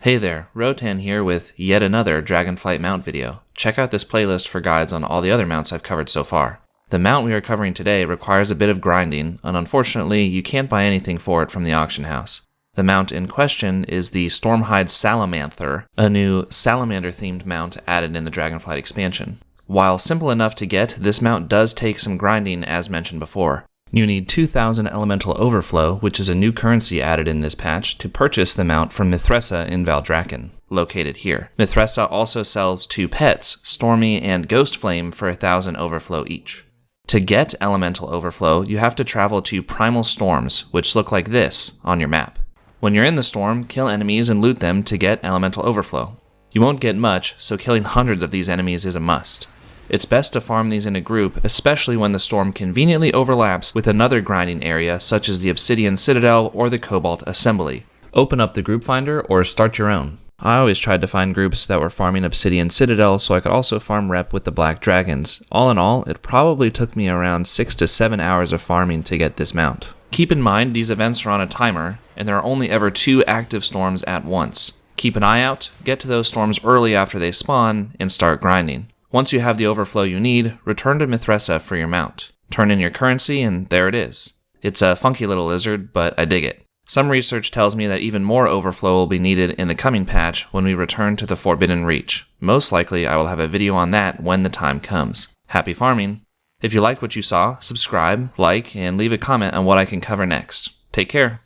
Hey there, Rotan here with yet another Dragonflight mount video. Check out this playlist for guides on all the other mounts I've covered so far. The mount we are covering today requires a bit of grinding, and unfortunately you can't buy anything for it from the auction house. The mount in question is the Stormhide Salamander, a new salamander-themed mount added in the Dragonflight expansion. While simple enough to get, this mount does take some grinding as mentioned before. You need 2,000 Elemental Overflow, which is a new currency added in this patch, to purchase the mount from Mithressa in Valdrakken, located here. Mithressa also sells 2 pets, Stormy and Ghostflame, for 1,000 Overflow each. To get Elemental Overflow, you have to travel to Primal Storms, which look like this on your map. When you're in the storm, kill enemies and loot them to get Elemental Overflow. You won't get much, so killing hundreds of these enemies is a must. It's best to farm these in a group, especially when the storm conveniently overlaps with another grinding area such as the Obsidian Citadel or the Cobalt Assembly. Open up the group finder or start your own. I always tried to find groups that were farming Obsidian Citadel so I could also farm rep with the Black Dragons. All in all, it probably took me around 6 to 7 hours of farming to get this mount. Keep in mind these events are on a timer, and there are only ever 2 active storms at once. Keep an eye out, get to those storms early after they spawn, and start grinding. Once you have the overflow you need, return to Mithressa for your mount. Turn in your currency and there it is. It's a funky little lizard, but I dig it. Some research tells me that even more overflow will be needed in the coming patch when we return to the Forbidden Reach. Most likely I will have a video on that when the time comes. Happy farming! If you liked what you saw, subscribe, like, and leave a comment on what I can cover next. Take care!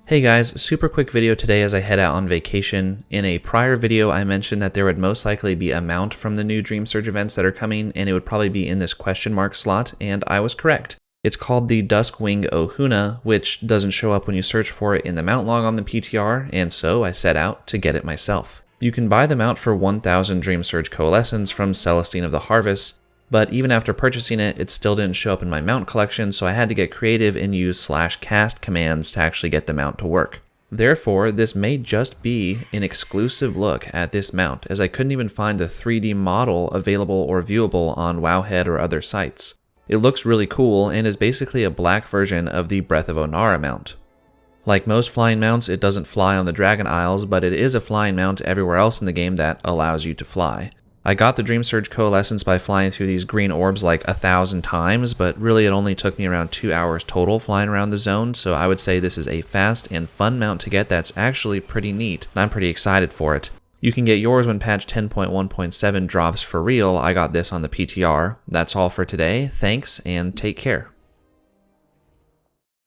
Hey guys, super quick video today as I head out on vacation. In a prior video I mentioned that there would most likely be a mount from the new Dream Surge events that are coming, and it would probably be in this question mark slot, and I was correct. It's called the Duskwing Ohuna, which doesn't show up when you search for it in the mount log on the PTR, and so I set out to get it myself. You can buy the mount for 1,000 Dream Surge Coalescence from Celestine of the Harvest, but even after purchasing it, it still didn't show up in my mount collection, so I had to get creative and use /cast commands to actually get the mount to work. Therefore, this may just be an exclusive look at this mount, as I couldn't even find the 3D model available or viewable on Wowhead or other sites. It looks really cool and is basically a black version of the Breath of Onara mount. Like most flying mounts, it doesn't fly on the Dragon Isles, but it is a flying mount everywhere else in the game that allows you to fly. I got the Dream Surge Coalescence by flying through these green orbs like 1,000 times, but really it only took me around 2 hours total flying around the zone, so I would say this is a fast and fun mount to get that's actually pretty neat, and I'm pretty excited for it. You can get yours when patch 10.1.7 drops for real. I got this on the PTR. That's all for today. Thanks, and take care.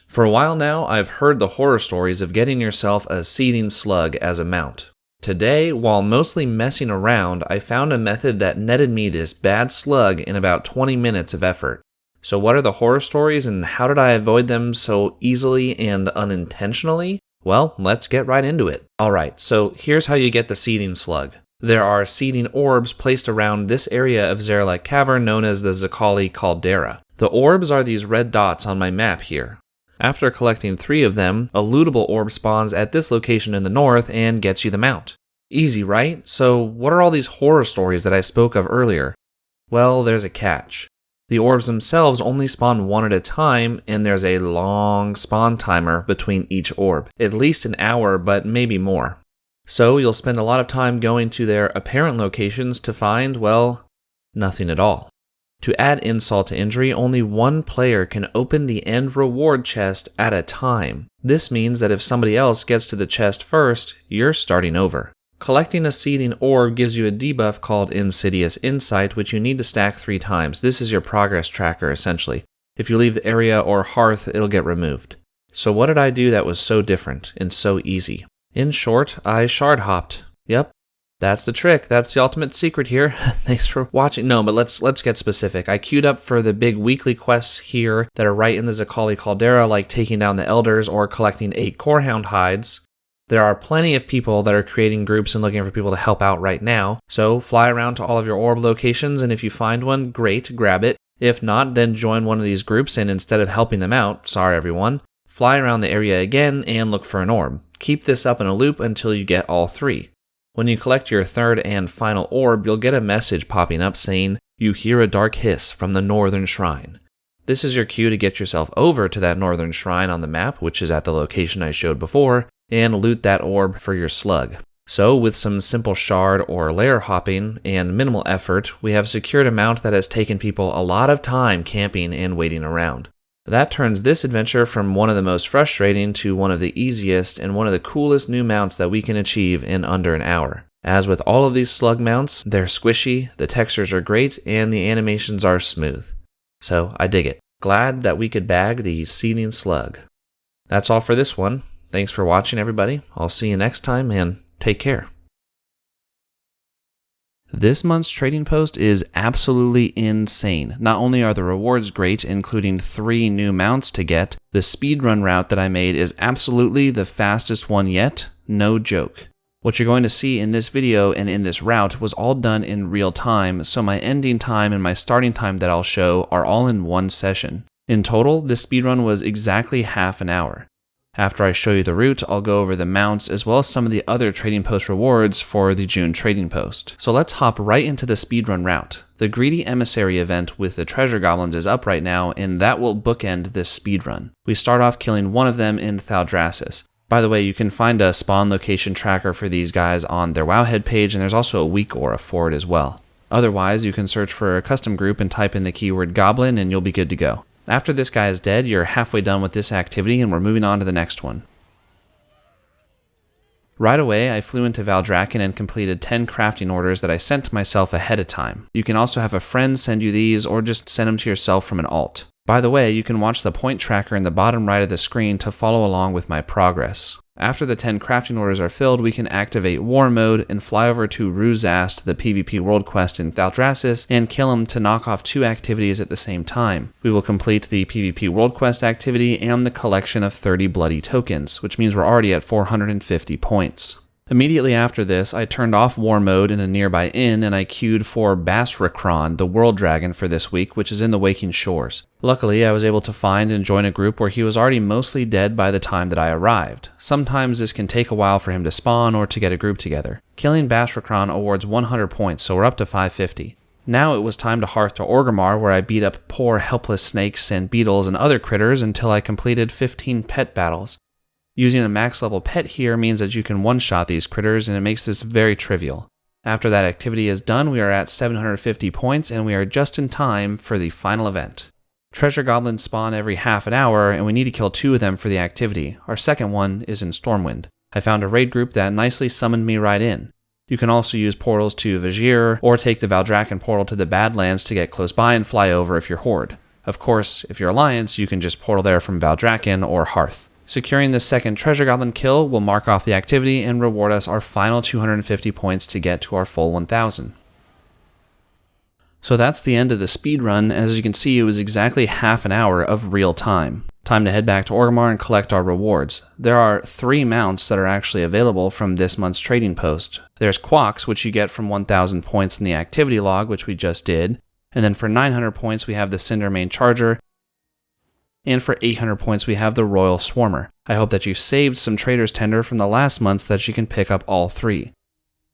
For a while now, I've heard the horror stories of getting yourself a Seething slug as a mount. Today, while mostly messing around, I found a method that netted me this bad slug in about 20 minutes of effort. So what are the horror stories and how did I avoid them so easily and unintentionally? Well, let's get right into it. Alright, so here's how you get the Seething slug. There are seething orbs placed around this area of Zerlek Cavern known as the Zakali Caldera. The orbs are these red dots on my map here. After collecting 3 of them, a lootable orb spawns at this location in the north and gets you the mount. Easy, right? So what are all these horror stories that I spoke of earlier? Well, there's a catch. The orbs themselves only spawn 1 at a time, and there's a long spawn timer between each orb. At least an hour, but maybe more. So you'll spend a lot of time going to their apparent locations to find, well, nothing at all. To add insult to injury, only 1 player can open the end reward chest at a time. This means that if somebody else gets to the chest first, you're starting over. Collecting a seething orb gives you a debuff called Insidious Insight, which you need to stack 3 times. This is your progress tracker, essentially. If you leave the area or hearth, it'll get removed. So what did I do that was so different and so easy? In short, I shard hopped. Yep. That's the trick. That's the ultimate secret here. Thanks for watching. No, but let's get specific. I queued up for the big weekly quests here that are right in the Zakali Caldera, like taking down the Elders or collecting 8 Corehound hides. There are plenty of people that are creating groups and looking for people to help out right now. So fly around to all of your orb locations, and if you find one, great, grab it. If not, then join one of these groups, and instead of helping them out, sorry everyone, fly around the area again and look for an orb. Keep this up in a loop until you get all 3. When you collect your 3rd and final orb, you'll get a message popping up saying, "You hear a dark hiss from the northern shrine." This is your cue to get yourself over to that northern shrine on the map, which is at the location I showed before, and loot that orb for your slug. So with some simple shard or layer hopping and minimal effort, we have secured a mount that has taken people a lot of time camping and waiting around. That turns this adventure from one of the most frustrating to one of the easiest and one of the coolest new mounts that we can achieve in under an hour. As with all of these slug mounts, they're squishy, the textures are great, and the animations are smooth. So I dig it. Glad that we could bag the Seething slug. That's all for this one. Thanks for watching, everybody. I'll see you next time, and take care. This month's trading post is absolutely insane. Not only are the rewards great, including 3 new mounts to get, the speedrun route that I made is absolutely the fastest one yet. No joke. What you're going to see in this video and in this route was all done in real time, so my ending time and my starting time that I'll show are all in one session. In total, this speedrun was exactly half an hour. After I show you the route, I'll go over the mounts as well as some of the other trading post rewards for the June trading post. So let's hop right into the speedrun route. The Greedy Emissary event with the treasure goblins is up right now, and that will bookend this speedrun. We start off killing one of them in Thaldraszus. By the way, you can find a spawn location tracker for these guys on their Wowhead page, and there's also a weak aura for it as well. Otherwise, you can search for a custom group and type in the keyword goblin and you'll be good to go. After this guy is dead, you're halfway done with this activity and we're moving on to the next one. Right away, I flew into Valdrakken and completed 10 crafting orders that I sent to myself ahead of time. You can also have a friend send you these or just send them to yourself from an alt. By the way, you can watch the point tracker in the bottom right of the screen to follow along with my progress. After the 10 crafting orders are filled, we can activate War Mode and fly over to Ruzast, the PvP World Quest in Thaldraszus, and kill him to knock off 2 activities at the same time. We will complete the PvP World Quest activity and the collection of 30 bloody tokens, which means we're already at 450 points. Immediately after this, I turned off War Mode in a nearby inn and I queued for Basrakron, the World Dragon, for this week, which is in the Waking Shores. Luckily, I was able to find and join a group where he was already mostly dead by the time that I arrived. Sometimes this can take a while for him to spawn or to get a group together. Killing Basrakron awards 100 points, so we're up to 550. Now it was time to hearth to Orgrimmar, where I beat up poor helpless snakes and beetles and other critters until I completed 15 pet battles. Using a max level pet here means that you can one-shot these critters, and it makes this very trivial. After that activity is done, we are at 750 points and we are just in time for the final event. Treasure goblins spawn every half an hour and we need to kill 2 of them for the activity. Our second one is in Stormwind. I found a raid group that nicely summoned me right in. You can also use portals to Vajir or take the Valdrakken portal to the Badlands to get close by and fly over if you're Horde. Of course, if you're Alliance, you can just portal there from Valdrakken or Hearth. Securing the second treasure goblin kill will mark off the activity and reward us our final 250 points to get to our full 1000. So that's the end of the speedrun. As you can see, it was exactly half an hour of real time. Time to head back to Orgrimmar and collect our rewards. There are 3 mounts that are actually available from this month's trading post. There's Quox, which you get from 1000 points in the activity log, which we just did. And then for 900 points, we have the Cindermane Charger. And for 800 points, we have the Royal Swarmer. I hope that you saved some Trader's Tender from the last month so that you can pick up all 3.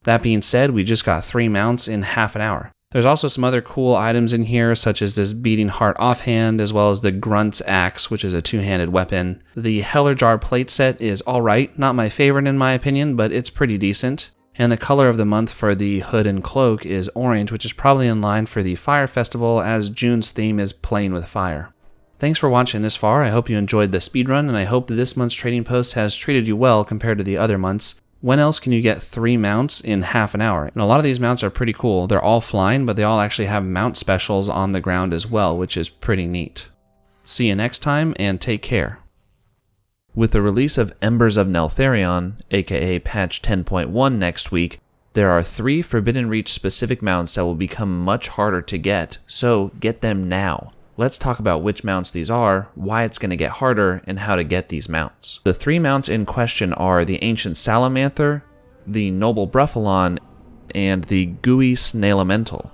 That being said, we just got 3 mounts in half an hour. There's also some other cool items in here, such as this Beating Heart Offhand, as well as the Grunt's Axe, which is a 2-handed weapon. The Hellerjar plate set is alright, not my favorite in my opinion, but it's pretty decent. And the color of the month for the hood and cloak is orange, which is probably in line for the Fire Festival, as June's theme is playing with fire. Thanks for watching this far. I hope you enjoyed the speedrun, and I hope that this month's trading post has treated you well compared to the other months. When else can you get 3 mounts in half an hour? And a lot of these mounts are pretty cool. They're all flying, but they all actually have mount specials on the ground as well, which is pretty neat. See you next time, and take care. With the release of Embers of Neltharion, aka patch 10.1 next week, there are 3 Forbidden Reach specific mounts that will become much harder to get, so get them now. Let's talk about which mounts these are, why it's going to get harder, and how to get these mounts. The 3 mounts in question are the Ancient Salamanther, the Noble Bruffalon, and the Gooey Snailamental.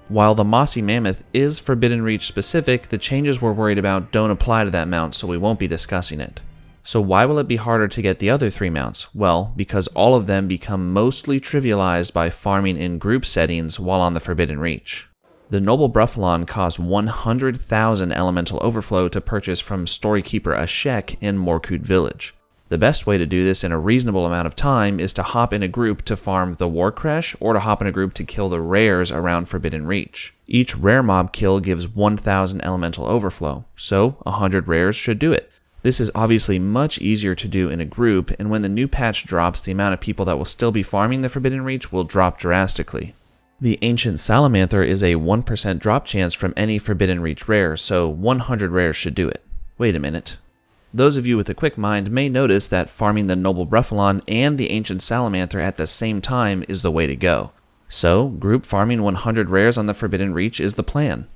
While the Mossy Mammoth is Forbidden Reach specific, the changes we're worried about don't apply to that mount, so we won't be discussing it. So why will it be harder to get the other 3 mounts? Well, because all of them become mostly trivialized by farming in group settings while on the Forbidden Reach. The Noble Bruffalon costs 100,000 elemental overflow to purchase from Storykeeper Ashek in Morkut Village. The best way to do this in a reasonable amount of time is to hop in a group to farm the War Crash, or to hop in a group to kill the rares around Forbidden Reach. Each rare mob kill gives 1000 elemental overflow, so 100 rares should do it. This is obviously much easier to do in a group, and when the new patch drops, the amount of people that will still be farming the Forbidden Reach will drop drastically. The Ancient Salamander is a 1% drop chance from any Forbidden Reach rare, so 100 rares should do it. Wait a minute. Those of you with a quick mind may notice that farming the Noble Bruffalon and the Ancient Salamander at the same time is the way to go. So, group farming 100 rares on the Forbidden Reach is the plan.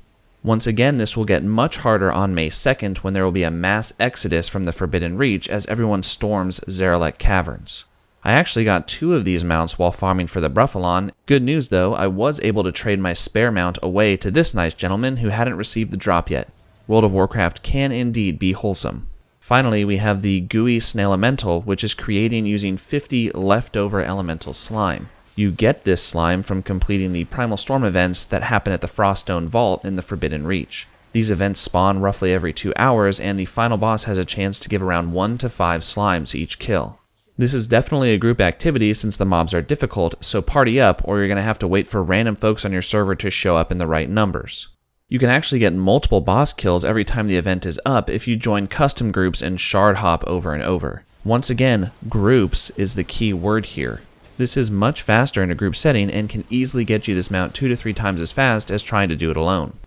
Once again, this will get much harder on May 2nd when there will be a mass exodus from the Forbidden Reach as everyone storms Zaralek Caverns. I actually got 2 of these mounts while farming for the Bruffalon. Good news though, I was able to trade my spare mount away to this nice gentleman who hadn't received the drop yet. World of Warcraft can indeed be wholesome. Finally, we have the Gooey Snail Elemental, which is creating using 50 leftover elemental slime. You get this slime from completing the Primal Storm events that happen at the Froststone Vault in the Forbidden Reach. These events spawn roughly every 2 hours, and the final boss has a chance to give around 1 to 5 slimes each kill. This is definitely a group activity since the mobs are difficult, so party up or you're going to have to wait for random folks on your server to show up in the right numbers. You can actually get multiple boss kills every time the event is up if you join custom groups and shard hop over and over. Once again, groups is the key word here. This is much faster in a group setting and can easily get you this mount 2 to 3 times as fast as trying to do it alone.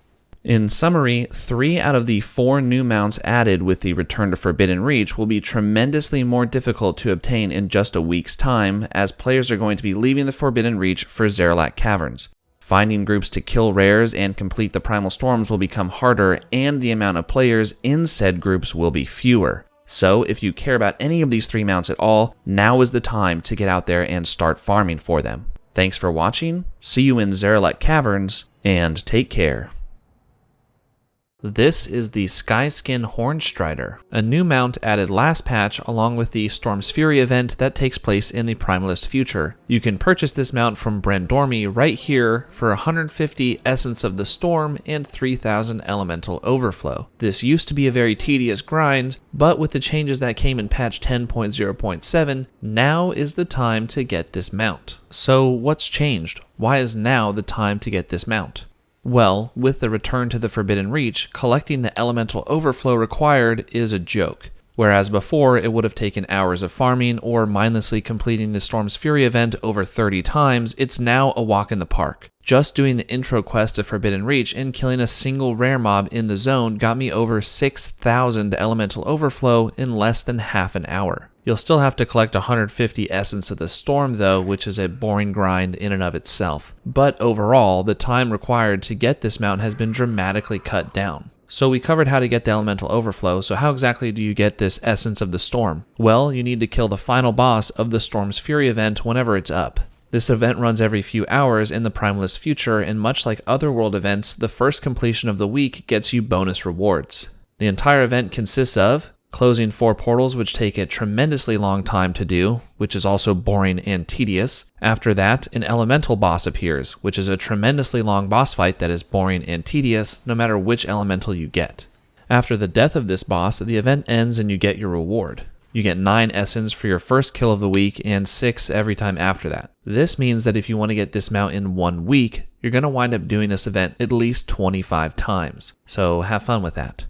In summary, 3 out of the 4 new mounts added with the Return to Forbidden Reach will be tremendously more difficult to obtain in just a week's time, as players are going to be leaving the Forbidden Reach for Zaralek Caverns. Finding groups to kill rares and complete the Primal Storms will become harder, and the amount of players in said groups will be fewer. So, if you care about any of these 3 mounts at all, now is the time to get out there and start farming for them. Thanks for watching, see you in Zaralek Caverns, and take care. This is the Skyskin Hornstrider, a new mount added last patch along with the Storm's Fury event that takes place in the Primalist future. You can purchase this mount from Brandormi right here for 150 Essence of the Storm and 3000 Elemental Overflow. This used to be a very tedious grind, but with the changes that came in patch 10.0.7, now is the time to get this mount. So what's changed? Why is now the time to get this mount? Well, with the Return to the Forbidden Reach, collecting the elemental overflow required is a joke. Whereas before, it would have taken hours of farming or mindlessly completing the Storm's Fury event over 30 times, it's now a walk in the park. Just doing the intro quest to Forbidden Reach and killing a single rare mob in the zone got me over 6,000 elemental overflow in less than half an hour. You'll still have to collect 150 Essence of the Storm though, which is a boring grind in and of itself. But overall, the time required to get this mount has been dramatically cut down. So we covered how to get the elemental overflow, so how exactly do you get this Essence of the Storm? Well, you need to kill the final boss of the Storm's Fury event whenever it's up. This event runs every few hours in the Primalist future, and much like other world events, the first completion of the week gets you bonus rewards. The entire event consists of closing 4 portals, which take a tremendously long time to do, which is also boring and tedious. After that, an elemental boss appears, which is a tremendously long boss fight that is boring and tedious, no matter which elemental you get. After the death of this boss, the event ends and you get your reward. You get 9 essence for your first kill of the week and 6 every time after that. This means that if you want to get this mount in 1 week, you're going to wind up doing this event at least 25 times. So have fun with that.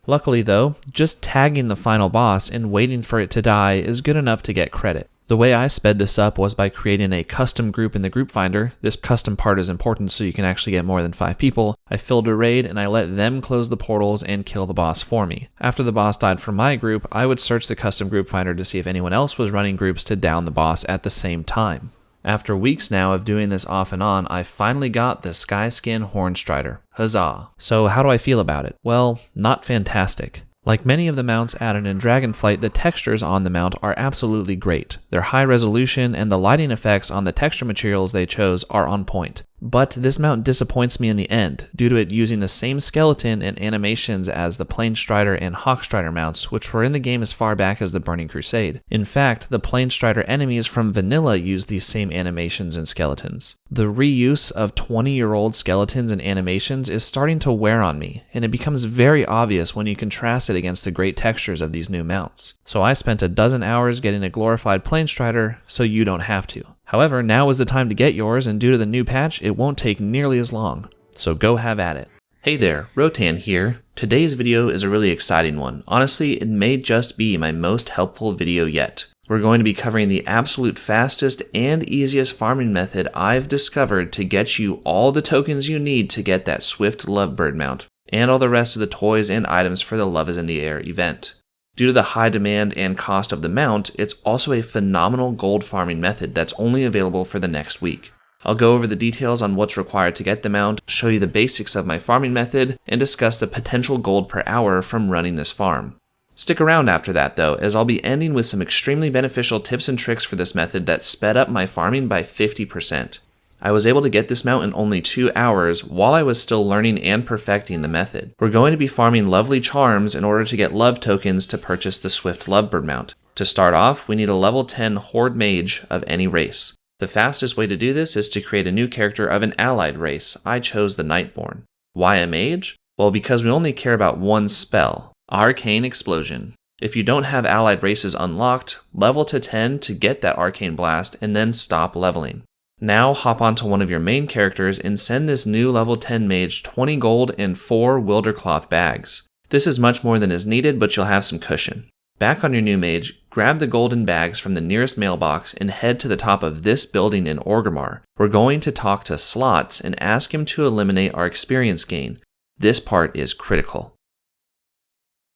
Luckily though, just tagging the final boss and waiting for it to die is good enough to get credit. The way I sped this up was by creating a custom group in the group finder. This custom part is important so you can actually get more than 5 people. I filled a raid and I let them close the portals and kill the boss for me. After the boss died from my group, I would search the custom group finder to see if anyone else was running groups to down the boss at the same time. After weeks now of doing this off and on, I finally got the Skyskin Hornstrider. Huzzah! So how do I feel about it? Well, not fantastic. Like many of the mounts added in Dragonflight, the textures on the mount are absolutely great. They're high resolution and the lighting effects on the texture materials they chose are on point. But this mount disappoints me in the end, due to it using the same skeleton and animations as the Planestrider and Hawkstrider mounts, which were in the game as far back as the Burning Crusade. In fact, the Planestrider enemies from vanilla use these same animations and skeletons. The reuse of 20-year-old skeletons and animations is starting to wear on me, and it becomes very obvious when you contrast it against the great textures of these new mounts. So I spent a dozen hours getting a glorified Planestrider, so you don't have to. However, now is the time to get yours, and due to the new patch, it won't take nearly as long. So go have at it. Hey there, Rotan here. Today's video is a really exciting one. Honestly, it may just be my most helpful video yet. We're going to be covering the absolute fastest and easiest farming method I've discovered to get you all the tokens you need to get that swift Lovebird mount, and all the rest of the toys and items for the Love is in the Air event. Due to the high demand and cost of the mount, it's also a phenomenal gold farming method that's only available for the next week. I'll go over the details on what's required to get the mount, show you the basics of my farming method, and discuss the potential gold per hour from running this farm. Stick around after that though, as I'll be ending with some extremely beneficial tips and tricks for this method that sped up my farming by 50%. I was able to get this mount in only 2 hours while I was still learning and perfecting the method. We're going to be farming lovely charms in order to get love tokens to purchase the swift Lovebird mount. To start off, we need a level 10 Horde mage of any race. The fastest way to do this is to create a new character of an allied race. I chose the Nightborn. Why a mage? Well, because we only care about one spell, Arcane Explosion. If you don't have allied races unlocked, level to 10 to get that Arcane Blast and then stop leveling. Now hop onto one of your main characters and send this new level 10 mage 20 gold and 4 Wildercloth bags. This is much more than is needed, but you'll have some cushion. Back on your new mage, grab the golden bags from the nearest mailbox and head to the top of this building in Orgrimmar. We're going to talk to Slots and ask him to eliminate our experience gain. This part is critical.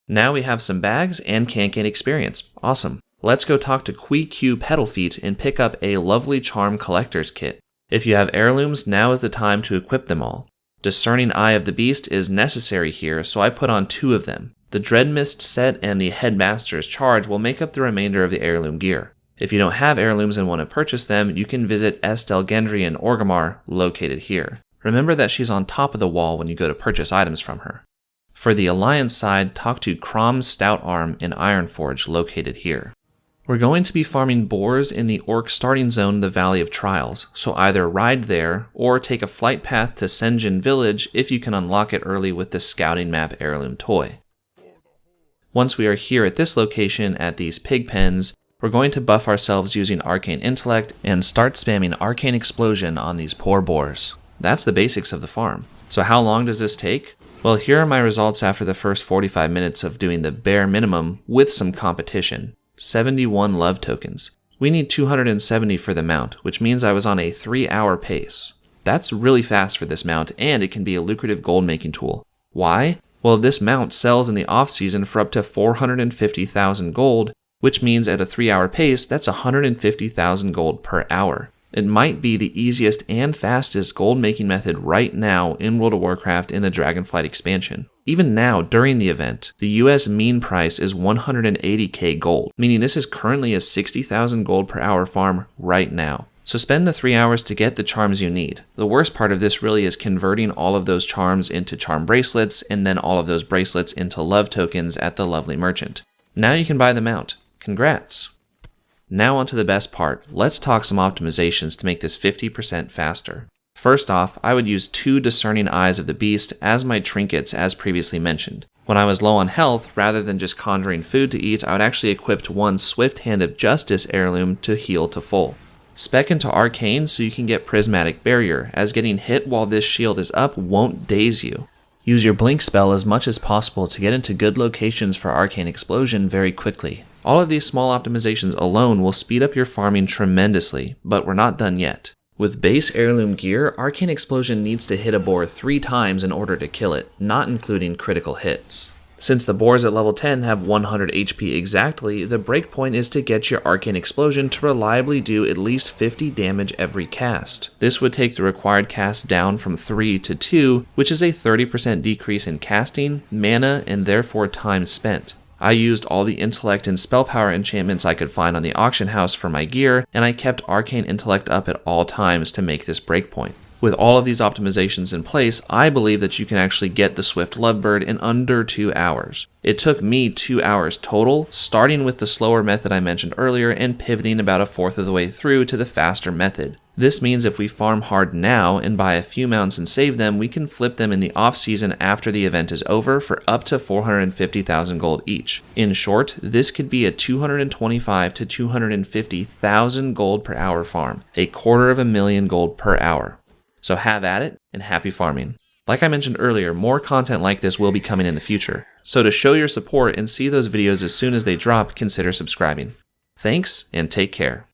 Now we have some bags and can't gain experience. Awesome. Let's go talk to Q Petalfeet and pick up a lovely charm collector's kit. If you have heirlooms, now is the time to equip them all. Discerning Eye of the Beast is necessary here, so I put on 2 of them. The Dreadmist set and the Headmaster's Charge will make up the remainder of the heirloom gear. If you don't have heirlooms and want to purchase them, you can visit Estelgendry in Orgrimmar, located here. Remember that she's on top of the wall when you go to purchase items from her. For the Alliance side, talk to Crom's Stout Arm in Ironforge, located here. We're going to be farming boars in the Orc starting zone, the Valley of Trials, so either ride there or take a flight path to Senjin Village if you can unlock it early with the Scouting Map heirloom toy. Once we are here at this location at these pig pens, we're going to buff ourselves using Arcane Intellect and start spamming Arcane Explosion on these poor boars. That's the basics of the farm. So how long does this take? Well, here are my results after the first 45 minutes of doing the bare minimum with some competition. 71 love tokens. We need 270 for the mount, which means I was on a 3-hour pace. That's really fast for this mount, and it can be a lucrative gold making tool. Why? Well, this mount sells in the off-season for up to 450,000 gold, which means at a 3-hour pace, that's 150,000 gold per hour. It might be the easiest and fastest gold making method right now in World of Warcraft in the Dragonflight expansion. Even now, during the event, the US mean price is 180k gold, meaning this is currently a 60,000 gold per hour farm right now. So spend the 3 hours to get the charms you need. The worst part of this really is converting all of those charms into charm bracelets and then all of those bracelets into love tokens at the lovely merchant. Now you can buy the mount. Congrats! Now onto the best part. Let's talk some optimizations to make this 50% faster. First off, I would use 2 Discerning Eyes of the Beast as my trinkets as previously mentioned. When I was low on health, rather than just conjuring food to eat, I would actually equip 1 Swift Hand of Justice heirloom to heal to full. Spec into Arcane so you can get Prismatic Barrier, as getting hit while this shield is up won't daze you. Use your Blink spell as much as possible to get into good locations for Arcane Explosion very quickly. All of these small optimizations alone will speed up your farming tremendously, but we're not done yet. With base heirloom gear, Arcane Explosion needs to hit a boar 3 times in order to kill it, not including critical hits. Since the boars at level 10 have 100 HP exactly, the breakpoint is to get your Arcane Explosion to reliably do at least 50 damage every cast. This would take the required cast down from 3 to 2, which is a 30% decrease in casting, mana, and therefore time spent. I used all the intellect and spell power enchantments I could find on the auction house for my gear, and I kept Arcane Intellect up at all times to make this breakpoint. With all of these optimizations in place, I believe that you can actually get the Swift Lovebird in under 2 hours. It took me 2 hours total, starting with the slower method I mentioned earlier and pivoting about a fourth of the way through to the faster method. This means if we farm hard now and buy a few mounts and save them, we can flip them in the off season after the event is over for up to 450,000 gold each. In short, this could be a 225 to 250,000 gold per hour farm, a $250,000 gold per hour. So have at it and happy farming. Like I mentioned earlier, more content like this will be coming in the future. So to show your support and see those videos as soon as they drop, consider subscribing. Thanks and take care.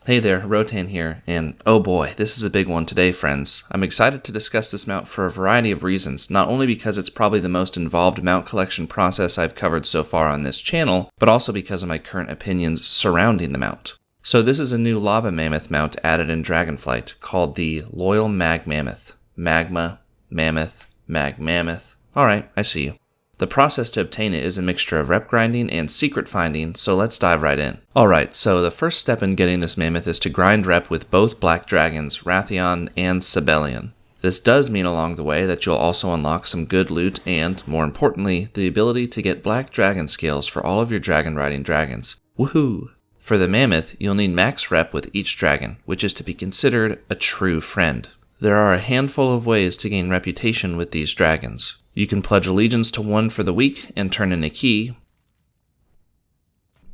Hey there, Rotan here, and oh boy, this is a big one today, friends. I'm excited to discuss this mount for a variety of reasons, not only because it's probably the most involved mount collection process I've covered so far on this channel, but also because of my current opinions surrounding the mount. So this is a new lava mammoth mount added in Dragonflight called the Loyal Mag Mammoth. Magma, Mammoth, Mag Mammoth. Alright, I see you. The process to obtain it is a mixture of rep grinding and secret finding, so let's dive right in. Alright, so the first step in getting this mammoth is to grind rep with both black dragons, Wrathion and Sibelian. This does mean along the way that you'll also unlock some good loot and, more importantly, the ability to get black dragon scales for all of your dragon riding dragons. Woohoo! For the mammoth, you'll need max rep with each dragon, which is to be considered a true friend. There are a handful of ways to gain reputation with these dragons. You can pledge allegiance to one for the week and turn in a key,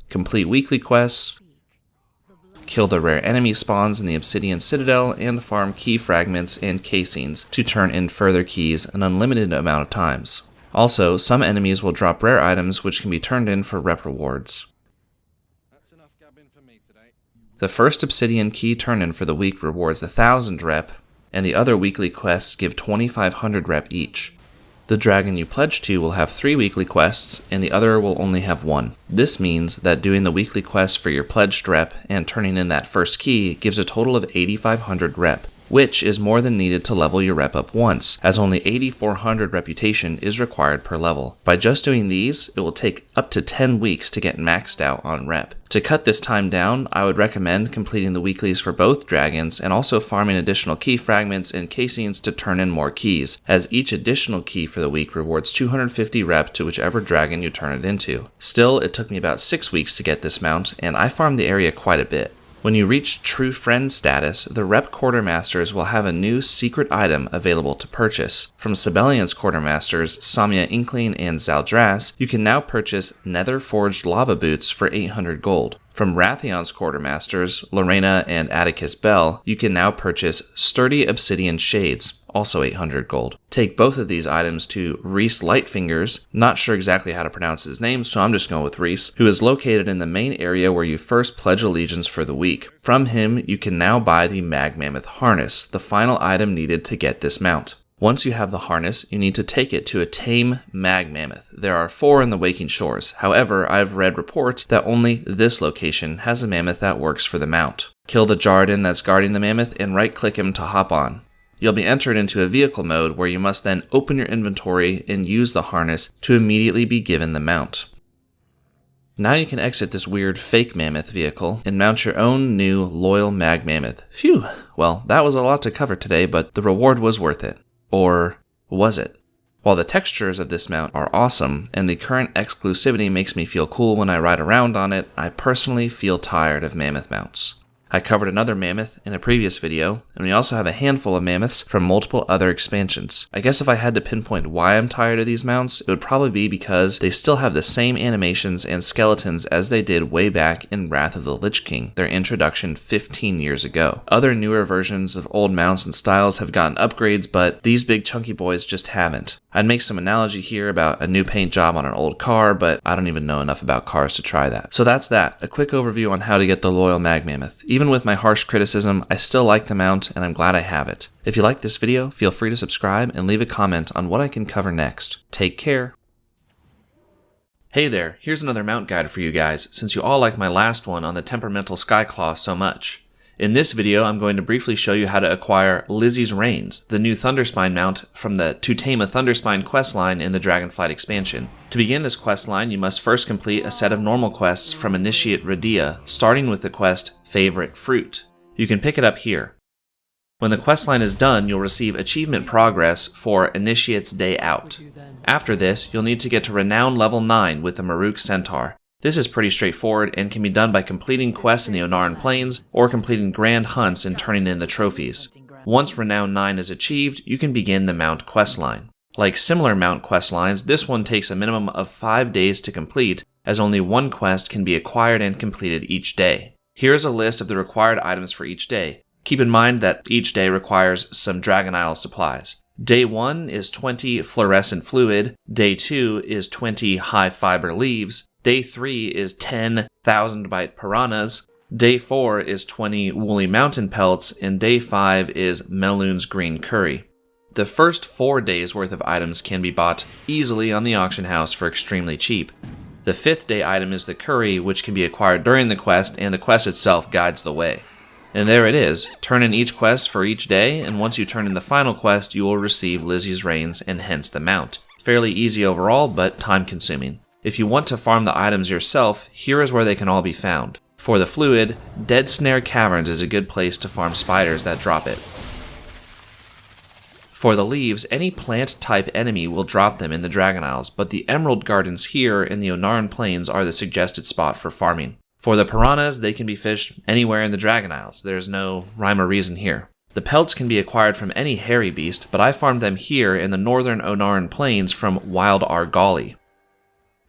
complete weekly quests, kill the rare enemy spawns in the Obsidian Citadel, and farm key fragments and casings to turn in further keys an unlimited amount of times. Also, some enemies will drop rare items which can be turned in for rep rewards. The first Obsidian key turn-in for the week rewards 1,000 rep, and the other weekly quests give 2,500 rep each. The dragon you pledge to will have 3 weekly quests, and the other will only have 1. This means that doing the weekly quest for your pledged rep and turning in that first key gives a total of 8,500 rep, which is more than needed to level your rep up once, as only 8,400 reputation is required per level. By just doing these, it will take up to 10 weeks to get maxed out on rep. To cut this time down, I would recommend completing the weeklies for both dragons and also farming additional key fragments and casings to turn in more keys, as each additional key for the week rewards 250 rep to whichever dragon you turn it into. Still, it took me about 6 weeks to get this mount, and I farmed the area quite a bit. When you reach True Friend status, the Rep Quartermasters will have a new secret item available to purchase. From Sibelian's Quartermasters, Samya Inkling and Zaldras, you can now purchase Nether Forged Lava Boots for 800 gold. From Wrathion's Quartermasters, Lorena and Atticus Bell, you can now purchase Sturdy Obsidian Shades, also 800 gold. Take both of these items to Reese Lightfingers, not sure exactly how to pronounce his name, so I'm just going with Reese, who is located in the main area where you first pledge allegiance for the week. From him, you can now buy the Mag Mammoth Harness, the final item needed to get this mount. Once you have the harness, you need to take it to a tame Mag Mammoth. There are 4 in the Waking Shores. However, I've read reports that only this location has a mammoth that works for the mount. Kill the Jarden that's guarding the mammoth and right-click him to hop on. You'll be entered into a vehicle mode where you must then open your inventory and use the harness to immediately be given the mount. Now you can exit this weird fake mammoth vehicle and mount your own new Loyal Mag Mammoth. Phew, well, that was a lot to cover today, but the reward was worth it. Or was it? While the textures of this mount are awesome, and the current exclusivity makes me feel cool when I ride around on it, I personally feel tired of mammoth mounts. I covered another mammoth in a previous video, and we also have a handful of mammoths from multiple other expansions. I guess if I had to pinpoint why I'm tired of these mounts, it would probably be because they still have the same animations and skeletons as they did way back in Wrath of the Lich King, their introduction 15 years ago. Other newer versions of old mounts and styles have gotten upgrades, but these big chunky boys just haven't. I'd make some analogy here about a new paint job on an old car, but I don't even know enough about cars to try that. So that's that, a quick overview on how to get the Loyal Mag Mammoth. Even with my harsh criticism, I still like the mount and I'm glad I have it. If you like this video, feel free to subscribe and leave a comment on what I can cover next. Take care. Hey there, here's another mount guide for you guys, since you all liked my last one on the Temperamental Skyclaw so much. In this video, I'm going to briefly show you how to acquire Lizzy's Reigns, the new Thunderspine mount from the To Tame a Thunderspine questline in the Dragonflight expansion. To begin this questline, you must first complete a set of normal quests from Initiate Radia, starting with the quest Favorite Fruit. You can pick it up here. When the questline is done, you'll receive achievement progress for Initiate's Day Out. After this, you'll need to get to Renown level 9 with the Maruk Centaur. This is pretty straightforward and can be done by completing quests in the Onaran Plains or completing grand hunts and turning in the trophies. Once Renown 9 is achieved, you can begin the Mount questline. Like similar Mount questlines, this one takes a minimum of 5 days to complete, as only one quest can be acquired and completed each day. Here is a list of the required items for each day. Keep in mind that each day requires some Dragon Isle supplies. Day 1 is 20 fluorescent fluid, Day 2 is 20 high fiber leaves, Day 3 is 10 1000-byte piranhas, Day 4 is 20 woolly mountain pelts, and Day 5 is Meloon's green curry. The first 4 days worth of items can be bought easily on the auction house for extremely cheap. The 5th day item is the curry, which can be acquired during the quest, and the quest itself guides the way. And there it is. Turn in each quest for each day, and once you turn in the final quest, you will receive Lizzy's reins and hence the mount. Fairly easy overall, but time consuming. If you want to farm the items yourself, here is where they can all be found. For the fluid, Dead Snare Caverns is a good place to farm spiders that drop it. For the leaves, any plant-type enemy will drop them in the Dragon Isles, but the Emerald Gardens here in the Onaran Plains are the suggested spot for farming. For the piranhas, they can be fished anywhere in the Dragon Isles. There's no rhyme or reason here. The pelts can be acquired from any hairy beast, but I farmed them here in the northern Onaran Plains from Wild Argali.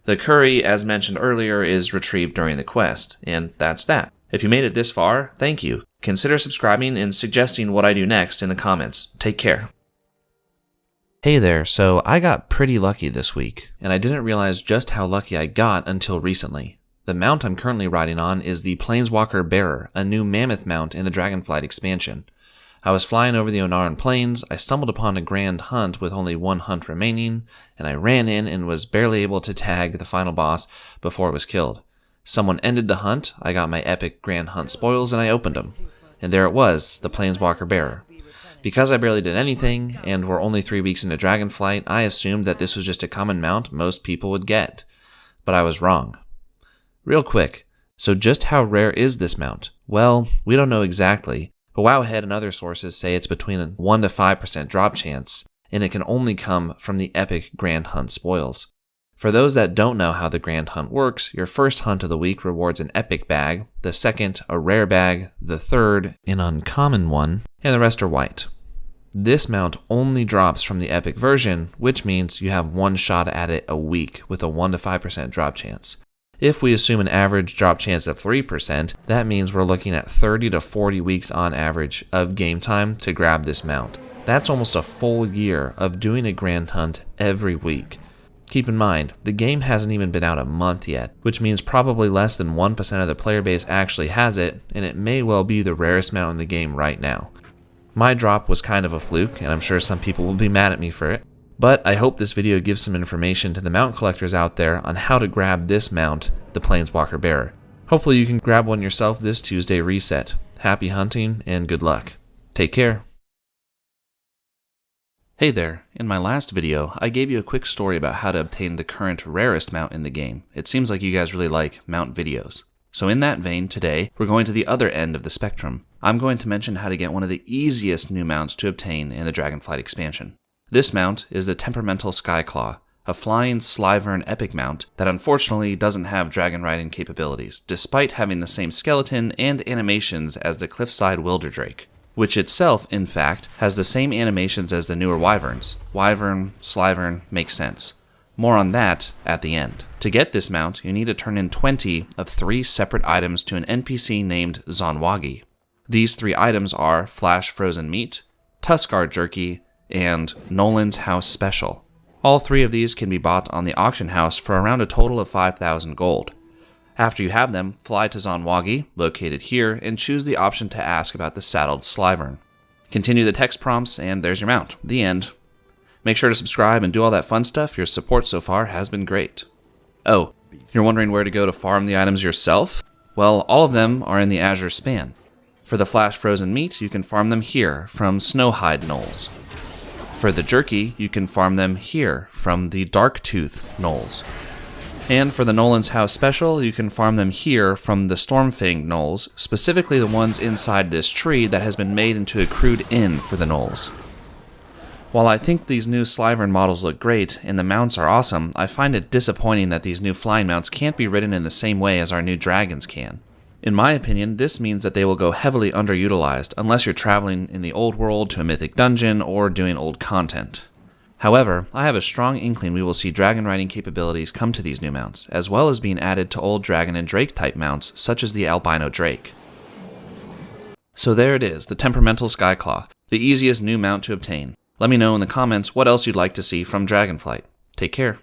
The curry, as mentioned earlier, is retrieved during the quest, and that's that. If you made it this far, thank you. Consider subscribing and suggesting what I do next in the comments. Take care. Hey there, so I got pretty lucky this week, and I didn't realize just how lucky I got until recently. The mount I'm currently riding on is the Planeswalker Bearer, a new Mammoth mount in the Dragonflight expansion. I was flying over the Onaran Plains, I stumbled upon a grand hunt with only one hunt remaining, and I ran in and was barely able to tag the final boss before it was killed. Someone ended the hunt, I got my epic grand hunt spoils, and I opened them. And there it was, the Planeswalker Bearer. Because I barely did anything, and we're only 3 weeks into Dragonflight, I assumed that this was just a common mount most people would get. But I was wrong. Real quick, so just how rare is this mount? Well, we don't know exactly, but Wowhead and other sources say it's between a 1 to 5% drop chance, and it can only come from the epic Grand Hunt spoils. For those that don't know how the Grand Hunt works, your first hunt of the week rewards an epic bag, the second a rare bag, the third an uncommon one, and the rest are white. This mount only drops from the epic version, which means you have one shot at it a week with a 1 to 5% drop chance. If we assume an average drop chance of 3%, that means we're looking at 30 to 40 weeks on average of game time to grab this mount. That's almost a full year of doing a grand hunt every week. Keep in mind, the game hasn't even been out a month yet, which means probably less than 1% of the player base actually has it, and it may well be the rarest mount in the game right now. My drop was kind of a fluke, and I'm sure some people will be mad at me for it. But I hope this video gives some information to the mount collectors out there on how to grab this mount, the Planeswalker Bearer. Hopefully you can grab one yourself this Tuesday reset. Happy hunting and good luck. Take care. Hey there, in my last video, I gave you a quick story about how to obtain the current rarest mount in the game. It seems like you guys really like mount videos. So in that vein, today, we're going to the other end of the spectrum. I'm going to mention how to get one of the easiest new mounts to obtain in the Dragonflight expansion. This mount is the Temperamental Skyclaw, a flying Slyvern epic mount that unfortunately doesn't have dragon riding capabilities, despite having the same skeleton and animations as the Cliffside Wilderdrake, which itself, in fact, has the same animations as the newer Wyverns. Wyvern, Slyvern, makes sense. More on that at the end. To get this mount, you need to turn in 20 of 3 separate items to an NPC named Zonwagi. These 3 items are Flash Frozen Meat, Tuskar Jerky, and Nolan's House Special. All 3 of these can be bought on the auction house for around a total of 5,000 gold. After you have them, fly to Zonwagi, located here, and choose the option to ask about the saddled Slyvern. Continue the text prompts, and there's your mount. The end. Make sure to subscribe and do all that fun stuff. Your support so far has been great. Oh, you're wondering where to go to farm the items yourself? Well, all of them are in the Azure Span. For the Flash Frozen Meat, you can farm them here from Snowhide Knolls. For the jerky, you can farm them here from the Darktooth Knolls. And for the Nolan's House special, you can farm them here from the Stormfang gnolls, specifically the ones inside this tree that has been made into a crude inn for the gnolls. While I think these new Slyvern models look great, and the mounts are awesome, I find it disappointing that these new flying mounts can't be ridden in the same way as our new dragons can. In my opinion, this means that they will go heavily underutilized unless you're traveling in the old world to a mythic dungeon or doing old content. However, I have a strong inkling we will see dragon riding capabilities come to these new mounts, as well as being added to old dragon and drake type mounts such as the albino drake. So there it is, the Temperamental Skyclaw, the easiest new mount to obtain. Let me know in the comments what else you'd like to see from Dragonflight. Take care.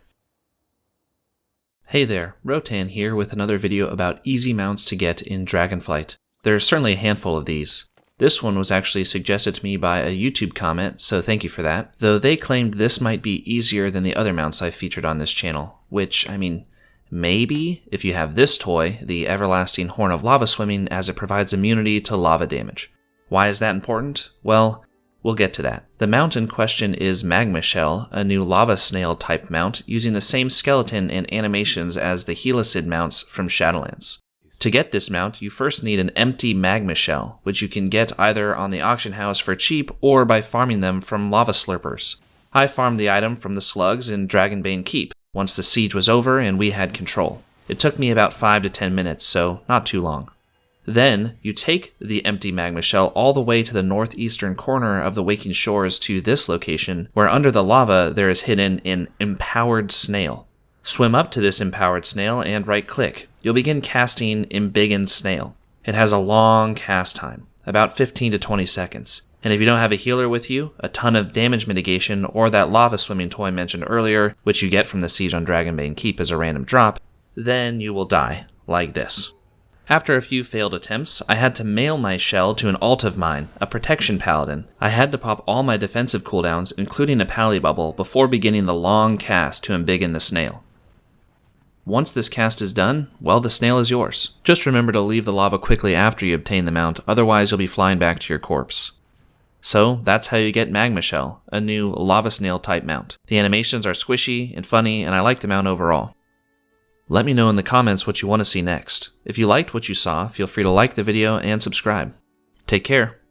Hey there, Rotan here with another video about easy mounts to get in Dragonflight. There's certainly a handful of these. This one was actually suggested to me by a YouTube comment, so thank you for that, though they claimed this might be easier than the other mounts I've featured on this channel, which, I mean, maybe if you have this toy, the Everlasting Horn of Lava Swimming, as it provides immunity to lava damage. Why is that important? Well, we'll get to that. The mount in question is Magma Shell, a new lava snail type mount using the same skeleton and animations as the Helicid mounts from Shadowlands. To get this mount, you first need an empty Magma Shell, which you can get either on the auction house for cheap or by farming them from lava slurpers. I farmed the item from the slugs in Dragonbane Keep once the siege was over and we had control. It took me about 5 to 10 minutes, so not too long. Then, you take the empty Magma Shell all the way to the northeastern corner of the Waking Shores to this location, where under the lava there is hidden an Empowered Snail. Swim up to this Empowered Snail and right-click. You'll begin casting Embiggen Snail. It has a long cast time, about 15 to 20 seconds. And if you don't have a healer with you, a ton of damage mitigation, or that lava swimming toy mentioned earlier, which you get from the siege on Dragonbane Keep as a random drop, then you will die, like this. After a few failed attempts, I had to mail my shell to an alt of mine, a protection paladin. I had to pop all my defensive cooldowns, including a pally bubble, before beginning the long cast to embiggen the snail. Once this cast is done, well, the snail is yours. Just remember to leave the lava quickly after you obtain the mount, otherwise you'll be flying back to your corpse. So, that's how you get Magma Shell, a new lava snail type mount. The animations are squishy and funny, and I like the mount overall. Let me know in the comments what you want to see next. If you liked what you saw, feel free to like the video and subscribe. Take care.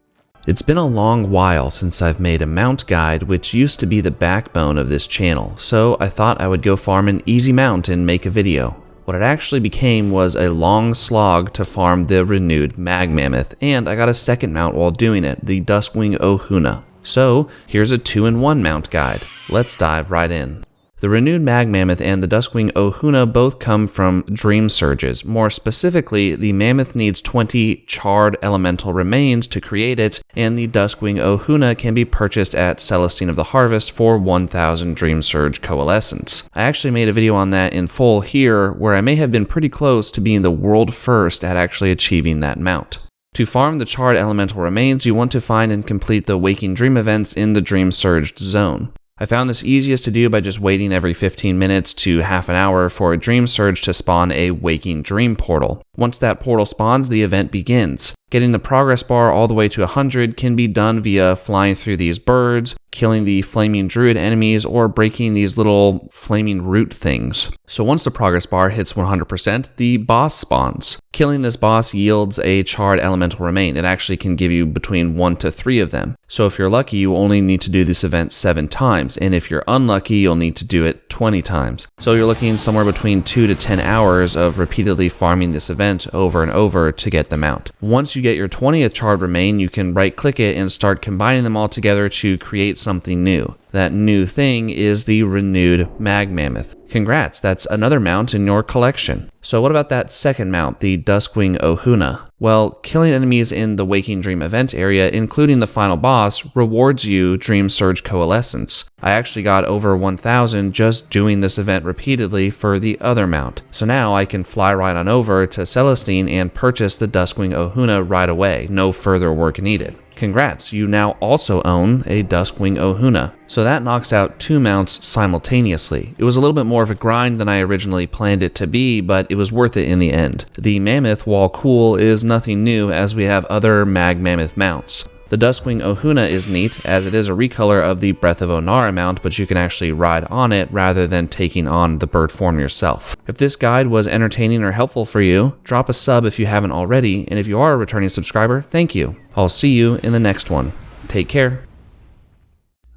It's been a long while since I've made a mount guide, which used to be the backbone of this channel, so I thought I would go farm an easy mount and make a video. What it actually became was a long slog to farm the renewed Mag Mammoth, and I got a second mount while doing it, the Duskwing Ohuna. So, here's a 2-in-1 mount guide. Let's dive right in. The renewed Mag Mammoth and the Duskwing Ohuna both come from Dream Surges. More specifically, the Mammoth needs 20 charred elemental remains to create it, and the Duskwing Ohuna can be purchased at Celestine of the Harvest for 1000 Dream Surge Coalescence. I actually made a video on that in full here, where I may have been pretty close to being the world first at actually achieving that mount. To farm the charred elemental remains, you want to find and complete the Waking Dream events in the Dream Surged zone. I found this easiest to do by just waiting every 15 minutes to half an hour for a Dream Surge to spawn a Waking Dream portal. Once that portal spawns, the event begins. Getting the progress bar all the way to 100 can be done via flying through these birds, killing the flaming druid enemies, or breaking these little flaming root things. So once the progress bar hits 100%, the boss spawns. Killing this boss yields a charred elemental remain. It actually can give you between 1 to 3 of them. So if you're lucky, you only need to do this event 7 times, and if you're unlucky, you'll need to do it 20 times. So you're looking somewhere between 2 to 10 hours of repeatedly farming this event over and over to get the mount. Once you get your 20th charred remain, you can right-click it and start combining them all together to create something new. That new thing is the renewed Mag Mammoth. Congrats, that's another mount in your collection. So what about that second mount, the Duskwing Ohuna? Well, killing enemies in the Waking Dream event area, including the final boss, rewards you Dream Surge Coalescence. I actually got over 1000 just doing this event repeatedly for the other mount. So now I can fly right on over to Celestine and purchase the Duskwing Ohuna right away, no further work needed. Congrats, you now also own a Duskwing Ohuna. So that knocks out 2 mounts simultaneously. It was a little bit more of a grind than I originally planned it to be, but it was worth it in the end. The Mammoth, while cool, is nothing new as we have other Mag Mammoth mounts. The Duskwing Ohuna is neat, as it is a recolor of the Breath of Onara mount, but you can actually ride on it rather than taking on the bird form yourself. If this guide was entertaining or helpful for you, drop a sub if you haven't already, and if you are a returning subscriber, thank you. I'll see you in the next one. Take care.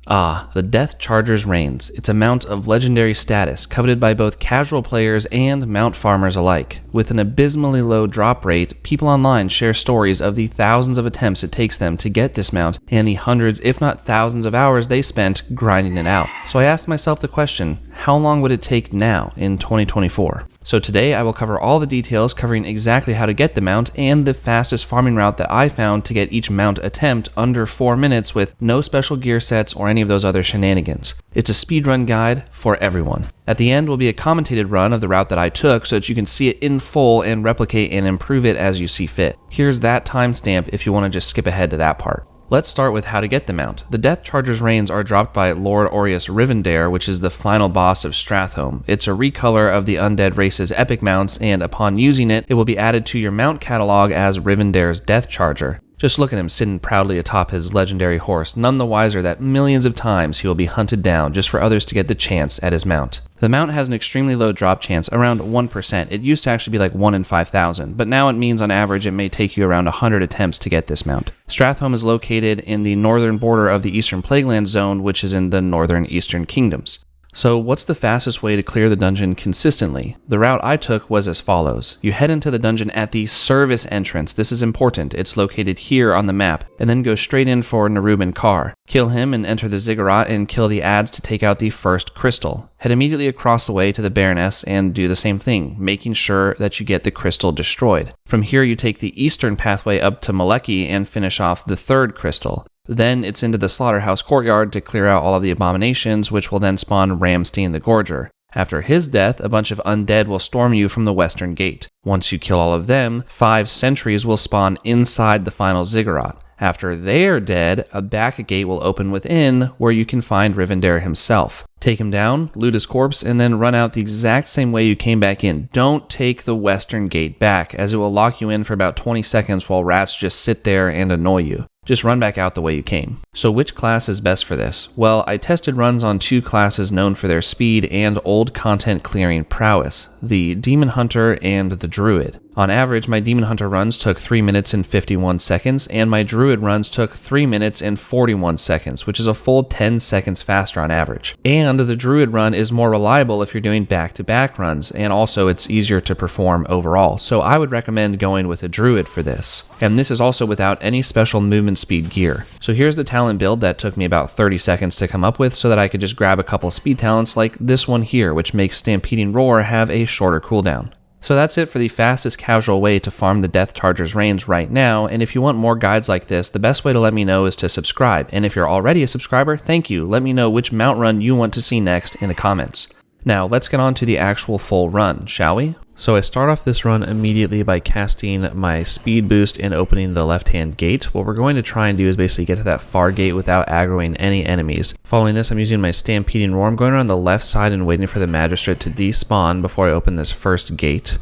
The Deathcharger's Reigns. It's a mount of legendary status, coveted by both casual players and mount farmers alike. With an abysmally low drop rate, people online share stories of the thousands of attempts it takes them to get this mount, and the hundreds if not thousands of hours they spent grinding it out. So I asked myself the question, how long would it take now in 2024? So today I will cover all the details covering exactly how to get the mount and the fastest farming route that I found to get each mount attempt under 4 minutes with no special gear sets or any of those other shenanigans. It's a speedrun guide for everyone. At the end will be a commentated run of the route that I took so that you can see it in full and replicate and improve it as you see fit. Here's that timestamp if you want to just skip ahead to that part. Let's start with how to get the mount. The Deathcharger's Reigns are dropped by Lord Aureus Rivendare, which is the final boss of Stratholme. It's a recolor of the undead race's epic mounts, and upon using it, it will be added to your mount catalog as Rivendare's Deathcharger. Just look at him sitting proudly atop his legendary horse, none the wiser that millions of times he will be hunted down just for others to get the chance at his mount. The mount has an extremely low drop chance, around 1%. It used to actually be like 1 in 5,000, but now it means on average it may take you around 100 attempts to get this mount. Stratholme is located in the northern border of the Eastern Plagueland Zone, which is in the northern Eastern Kingdoms. So what's the fastest way to clear the dungeon consistently? The route I took was as follows. You head into the dungeon at the service entrance. This is important. It's located here on the map, and then go straight in for Neruben Carr. Kill him and enter the ziggurat and kill the adds to take out the first crystal. Head immediately across the way to the Baroness and do the same thing, making sure that you get the crystal destroyed. From here you take the eastern pathway up to Maleki and finish off the third crystal. Then it's into the slaughterhouse courtyard to clear out all of the abominations, which will then spawn Ramstein the Gorger. After his death, a bunch of undead will storm you from the western gate. Once you kill all of them, 5 sentries will spawn inside the final ziggurat. After they're dead, a back gate will open within, where you can find Rivendare himself. Take him down, loot his corpse, and then run out the exact same way you came back in. Don't take the western gate back, as it will lock you in for about 20 seconds while rats just sit there and annoy you. Just run back out the way you came. So which class is best for this? Well, I tested runs on 2 classes known for their speed and old content clearing prowess, the Demon Hunter and the Druid. On average, my Demon Hunter runs took 3 minutes and 51 seconds, and my Druid runs took 3 minutes and 41 seconds, which is a full 10 seconds faster on average. And the Druid run is more reliable if you're doing back-to-back runs, and also it's easier to perform overall, so I would recommend going with a Druid for this. And this is also without any special movement speed gear. So here's the talent build that took me about 30 seconds to come up with so that I could just grab a couple speed talents like this one here, which makes Stampeding Roar have a shorter cooldown. So that's it for the fastest casual way to farm the Deathcharger's Reigns right now, and if you want more guides like this, the best way to let me know is to subscribe, and if you're already a subscriber, thank you. Let me know which mount run you want to see next in the comments. Now let's get on to the actual full run, shall we? So I start off this run immediately by casting my speed boost and opening the left-hand gate. What we're going to try and do is basically get to that far gate without aggroing any enemies. Following this, I'm using my Stampeding Roar. I'm going around the left side and waiting for the Magistrate to despawn before I open this first gate.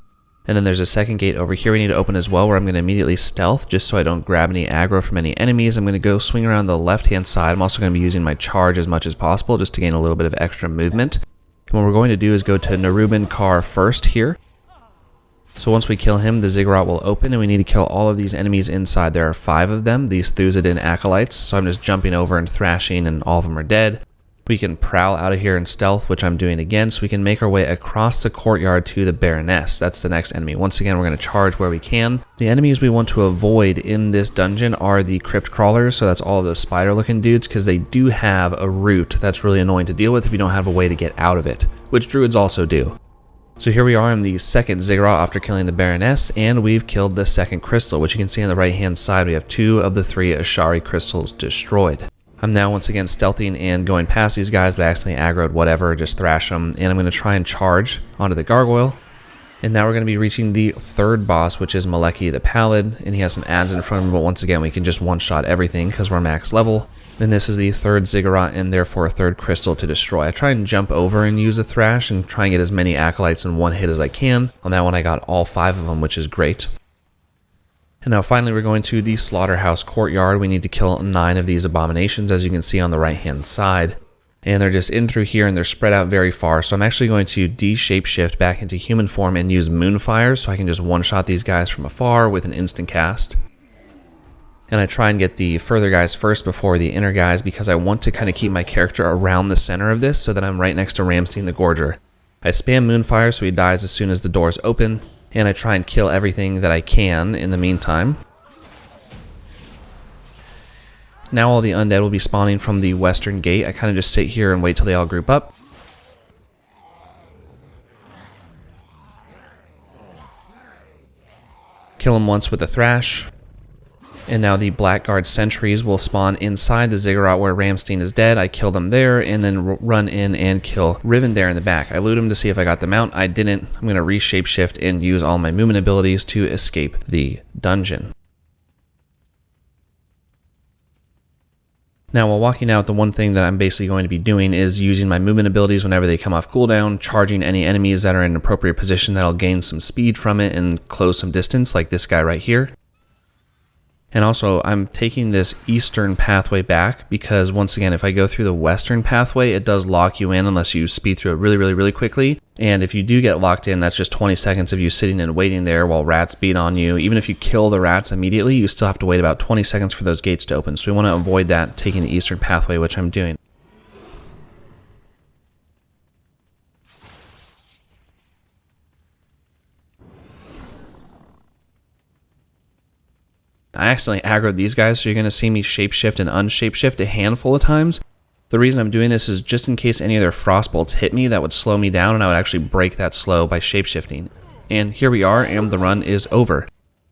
And then there's a second gate over here we need to open as well, where I'm going to immediately stealth just so I don't grab any aggro from any enemies. I'm going to go swing around the left-hand side. I'm also going to be using my charge as much as possible just to gain a little bit of extra movement. And what we're going to do is go to Neruben Carr first here. So once we kill him, the ziggurat will open, and we need to kill all of these enemies inside. There are 5 of them, these Thusadin acolytes, so I'm just jumping over and thrashing, and all of them are dead. We can prowl out of here in stealth, which I'm doing again, so we can make our way across the courtyard to the Baroness. That's the next enemy. Once again, we're going to charge where we can. The enemies we want to avoid in this dungeon are the crypt crawlers, so that's all of those spider-looking dudes, because they do have a route that's really annoying to deal with if you don't have a way to get out of it, which druids also do. So here we are in the second ziggurat after killing the Baroness, and we've killed the second crystal, which you can see on the right-hand side. We have 2 of the 3 Ashari crystals destroyed. I'm now once again stealthing and going past these guys, but I accidentally aggroed whatever, just thrash them, and I'm going to try and charge onto the gargoyle. And now we're going to be reaching the third boss, which is Maleki the Pallid, and he has some adds in front of him, but once again we can just one-shot everything because we're max level. And this is the third ziggurat and therefore a third crystal to destroy. I try and jump over and use a thrash and try and get as many acolytes in one hit as I can. On that one I got all 5 of them, which is great. And now finally we're going to the slaughterhouse courtyard. We need to kill 9 of these abominations, as you can see on the right hand side. And they're just in through here and they're spread out very far. So I'm actually going to de-shapeshift back into human form and use moonfires so I can just one-shot these guys from afar with an instant cast. And I try and get the further guys first before the inner guys because I want to kind of keep my character around the center of this so that I'm right next to Ramstein the Gorger. I spam moonfire so he dies as soon as the doors open, and I try and kill everything that I can in the meantime. Now all the undead will be spawning from the western gate. I kind of just sit here and wait till they all group up. Kill them once with a thrash. And now the Blackguard sentries will spawn inside the ziggurat where Ramstein is dead. I kill them there and then run in and kill Rivendare in the back. I loot him to see if I got the mount. I didn't. I'm going to re-shapeshift and use all my movement abilities to escape the dungeon. Now while walking out, the one thing that I'm basically going to be doing is using my movement abilities whenever they come off cooldown, charging any enemies that are in an appropriate position that'll gain some speed from it and close some distance, like this guy right here. And also, I'm taking this eastern pathway back because, once again, if I go through the western pathway, it does lock you in unless you speed through it really quickly. And if you do get locked in, that's just 20 seconds of you sitting and waiting there while rats beat on you. Even if you kill the rats immediately, you still have to wait about 20 seconds for those gates to open. So we want to avoid that, taking the eastern pathway, which I'm doing. I accidentally aggroed these guys, so you're going to see me shapeshift and unshapeshift a handful of times. The reason I'm doing this is just in case any of their frostbolts hit me, that would slow me down, and I would actually break that slow by shapeshifting. And here we are, and the run is over.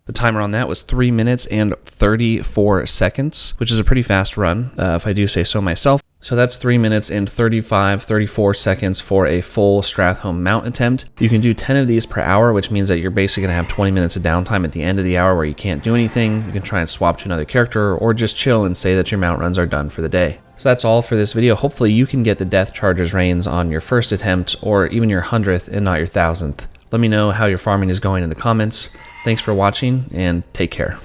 The timer on that was 3 minutes and 34 seconds, which is a pretty fast run, if I do say so myself. So that's 3 minutes and 34 seconds for a full Stratholme mount attempt. You can do 10 of these per hour, which means that you're basically going to have 20 minutes of downtime at the end of the hour where you can't do anything. You can try and swap to another character or just chill and say that your mount runs are done for the day. So that's all for this video. Hopefully you can get the Deathcharger's reigns on your first attempt or even your 100th and not your 1000th. Let me know how your farming is going in the comments. Thanks for watching and take care.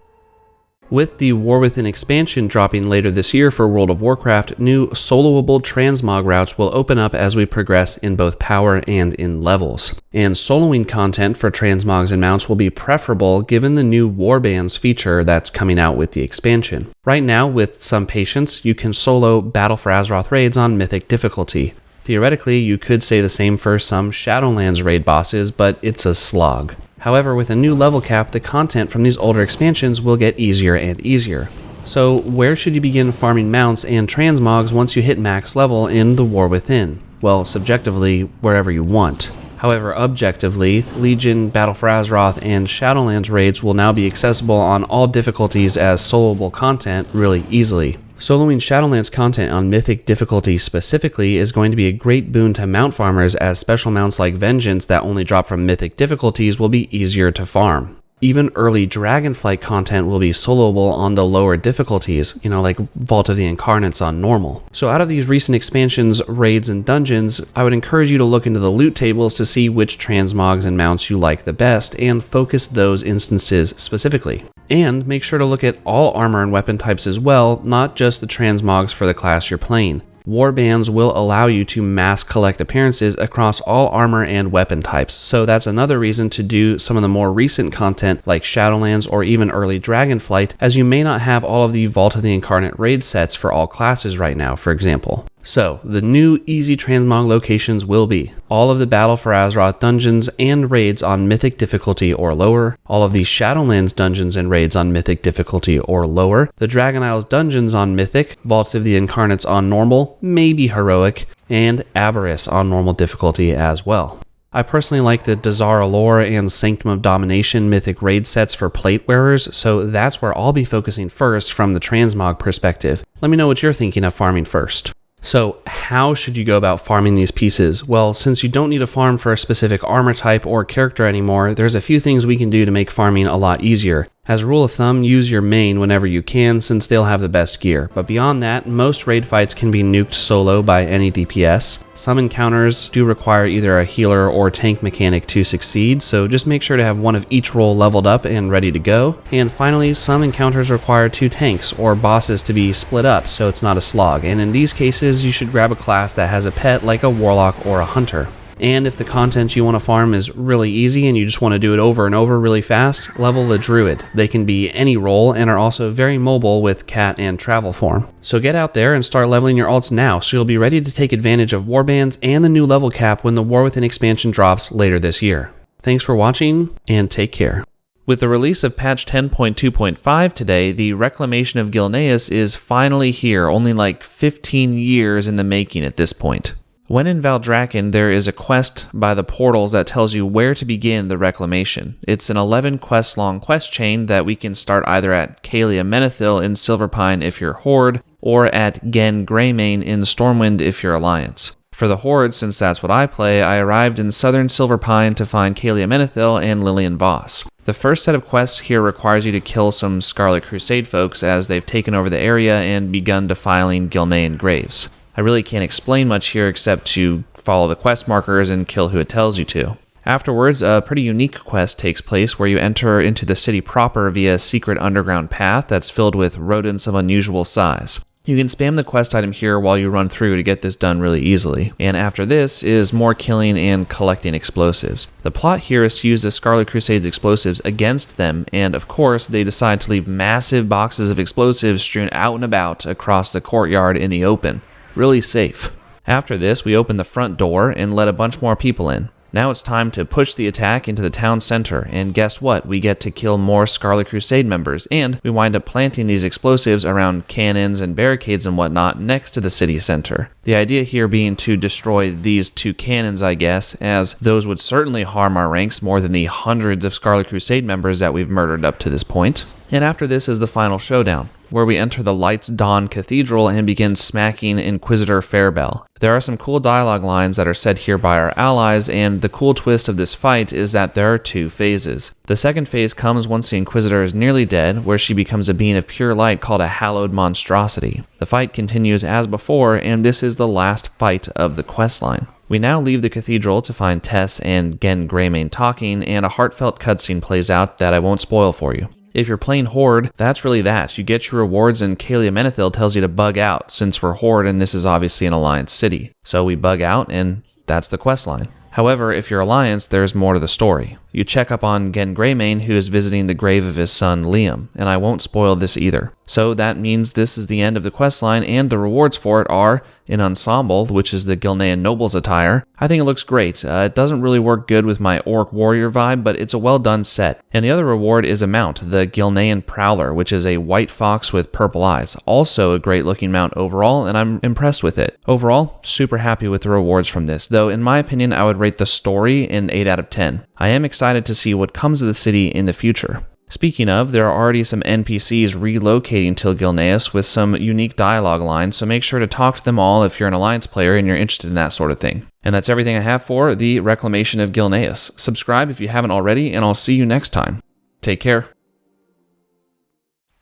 With the War Within expansion dropping later this year for World of Warcraft, new soloable transmog routes will open up as we progress in both power and in levels. And soloing content for transmogs and mounts will be preferable given the new warbands feature that's coming out with the expansion. Right now, with some patience, you can solo Battle for Azeroth raids on Mythic difficulty. Theoretically, you could say the same for some Shadowlands raid bosses, but it's a slog. However, with a new level cap, the content from these older expansions will get easier and easier. So where should you begin farming mounts and transmogs once you hit max level in the War Within? Well, subjectively, wherever you want. However, objectively, Legion, Battle for Azeroth, and Shadowlands raids will now be accessible on all difficulties as soloable content really easily. Soloing Shadowlands content on Mythic difficulty specifically is going to be a great boon to mount farmers, as special mounts like Vengeance that only drop from Mythic difficulties will be easier to farm. Even early Dragonflight content will be soloable on the lower difficulties, like Vault of the Incarnates on normal. So out of these recent expansions, raids, and dungeons, I would encourage you to look into the loot tables to see which transmogs and mounts you like the best and focus those instances specifically. And make sure to look at all armor and weapon types as well, not just the transmogs for the class you're playing. Warbands will allow you to mass collect appearances across all armor and weapon types, so that's another reason to do some of the more recent content like Shadowlands or even early Dragonflight, as you may not have all of the Vault of the Incarnate raid sets for all classes right now, for example. So, the new easy transmog locations will be all of the Battle for Azeroth dungeons and raids on Mythic difficulty or lower, all of the Shadowlands dungeons and raids on Mythic difficulty or lower, the Dragon Isles dungeons on Mythic, Vault of the Incarnates on normal, maybe heroic, and Aberrus on normal difficulty as well. I personally like the Dazara Lore and Sanctum of Domination Mythic raid sets for plate wearers, so that's where I'll be focusing first from the transmog perspective. Let me know what you're thinking of farming first. So how should you go about farming these pieces? Well, since you don't need to farm for a specific armor type or character anymore, there's a few things we can do to make farming a lot easier. As a rule of thumb, use your main whenever you can since they'll have the best gear, but beyond that, most raid fights can be nuked solo by any DPS. Some encounters do require either a healer or tank mechanic to succeed, so just make sure to have one of each role leveled up and ready to go. And finally, some encounters require 2 tanks or bosses to be split up so it's not a slog, and in these cases you should grab a class that has a pet like a warlock or a hunter. And if the content you want to farm is really easy and you just want to do it over and over really fast, level a druid. They can be any role and are also very mobile with cat and travel form. So get out there and start leveling your alts now so you'll be ready to take advantage of warbands and the new level cap when the War Within expansion drops later this year. Thanks for watching and take care. With the release of patch 10.2.5 today, the Reclamation of Gilneas is finally here, only like 15 years in the making at this point. When in Valdrakken, there is a quest by the portals that tells you where to begin the reclamation. It's an 11 quest long quest chain that we can start either at Kalia Menethil in Silverpine if you're Horde, or at Gen Greymane in Stormwind if you're Alliance. For the Horde, since that's what I play, I arrived in southern Silverpine to find Kalia Menethil and Lillian Voss. The first set of quests here requires you to kill some Scarlet Crusade folks as they've taken over the area and begun defiling Gilnean graves. I really can't explain much here except to follow the quest markers and kill who it tells you to. Afterwards, a pretty unique quest takes place where you enter into the city proper via a secret underground path that's filled with rodents of unusual size. You can spam the quest item here while you run through to get this done really easily. And after this is more killing and collecting explosives. The plot here is to use the Scarlet Crusade's explosives against them, and of course they decide to leave massive boxes of explosives strewn out and about across the courtyard in the open. Really safe. After this, we open the front door and let a bunch more people in. Now it's time to push the attack into the town center, and guess what? We get to kill more Scarlet Crusade members, and we wind up planting these explosives around cannons and barricades and whatnot next to the city center. The idea here being to destroy these 2 cannons, I guess, as those would certainly harm our ranks more than the hundreds of Scarlet Crusade members that we've murdered up to this point. And after this is the final showdown, where we enter the Lights Dawn Cathedral and begin smacking Inquisitor Fairbell. There are some cool dialogue lines that are said here by our allies, and the cool twist of this fight is that there are 2 phases. The second phase comes once the Inquisitor is nearly dead, where she becomes a being of pure light called a hallowed monstrosity. The fight continues as before, and this is the last fight of the questline. We now leave the cathedral to find Tess and Gen Greymane talking, and a heartfelt cutscene plays out that I won't spoil for you. If you're playing Horde, that's really that. You get your rewards and Kalia Menethil tells you to bug out, since we're Horde and this is obviously an Alliance city. So we bug out and that's the questline. However, if you're Alliance, there's more to the story. You check up on Gen Greymane, who is visiting the grave of his son Liam, and I won't spoil this either. So that means this is the end of the questline, and the rewards for it are an ensemble, which is the Gilnean Noble's attire. I think it looks great. It doesn't really work good with my Orc Warrior vibe, but it's a well done set. And the other reward is a mount, the Gilnean Prowler, which is a white fox with purple eyes. Also a great looking mount overall, and I'm impressed with it. Overall, super happy with the rewards from this, though in my opinion I would rate the story an 8 out of 10. I am excited to see what comes of the city in the future. Speaking of, there are already some NPCs relocating to Gilneas with some unique dialogue lines, so make sure to talk to them all if you're an Alliance player and you're interested in that sort of thing. And that's everything I have for the Reclamation of Gilneas. Subscribe if you haven't already, and I'll see you next time. Take care.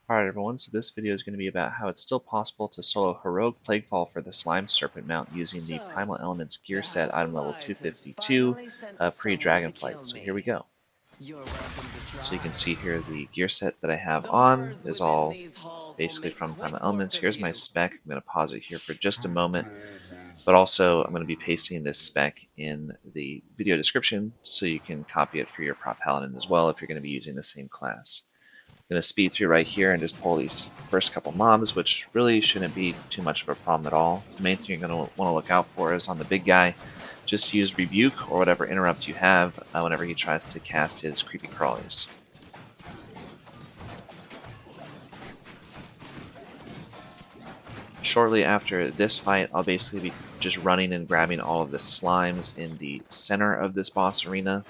Alright everyone, so this video is going to be about how it's still possible to solo Heroic Plaguefall for the Slime Serpent mount using the Primal Elements gear set item level 252 pre-Dragonflight. So here we go. So you can see here the gear set that I have on is all basically from Primal Elements. Here's my spec. I'm going to pause it here for just a moment, but also I'm going to be pasting this spec in the video description so you can copy it for your prop paladin as well if you're going to be using the same class. I'm going to speed through right here and just pull these first couple mobs, which really shouldn't be too much of a problem at all. The main thing you're going to want to look out for is on the big guy. Just use Rebuke or whatever interrupt you have whenever he tries to cast his creepy crawlies. Shortly after this fight, I'll basically be just running and grabbing all of the slimes in the center of this boss arena.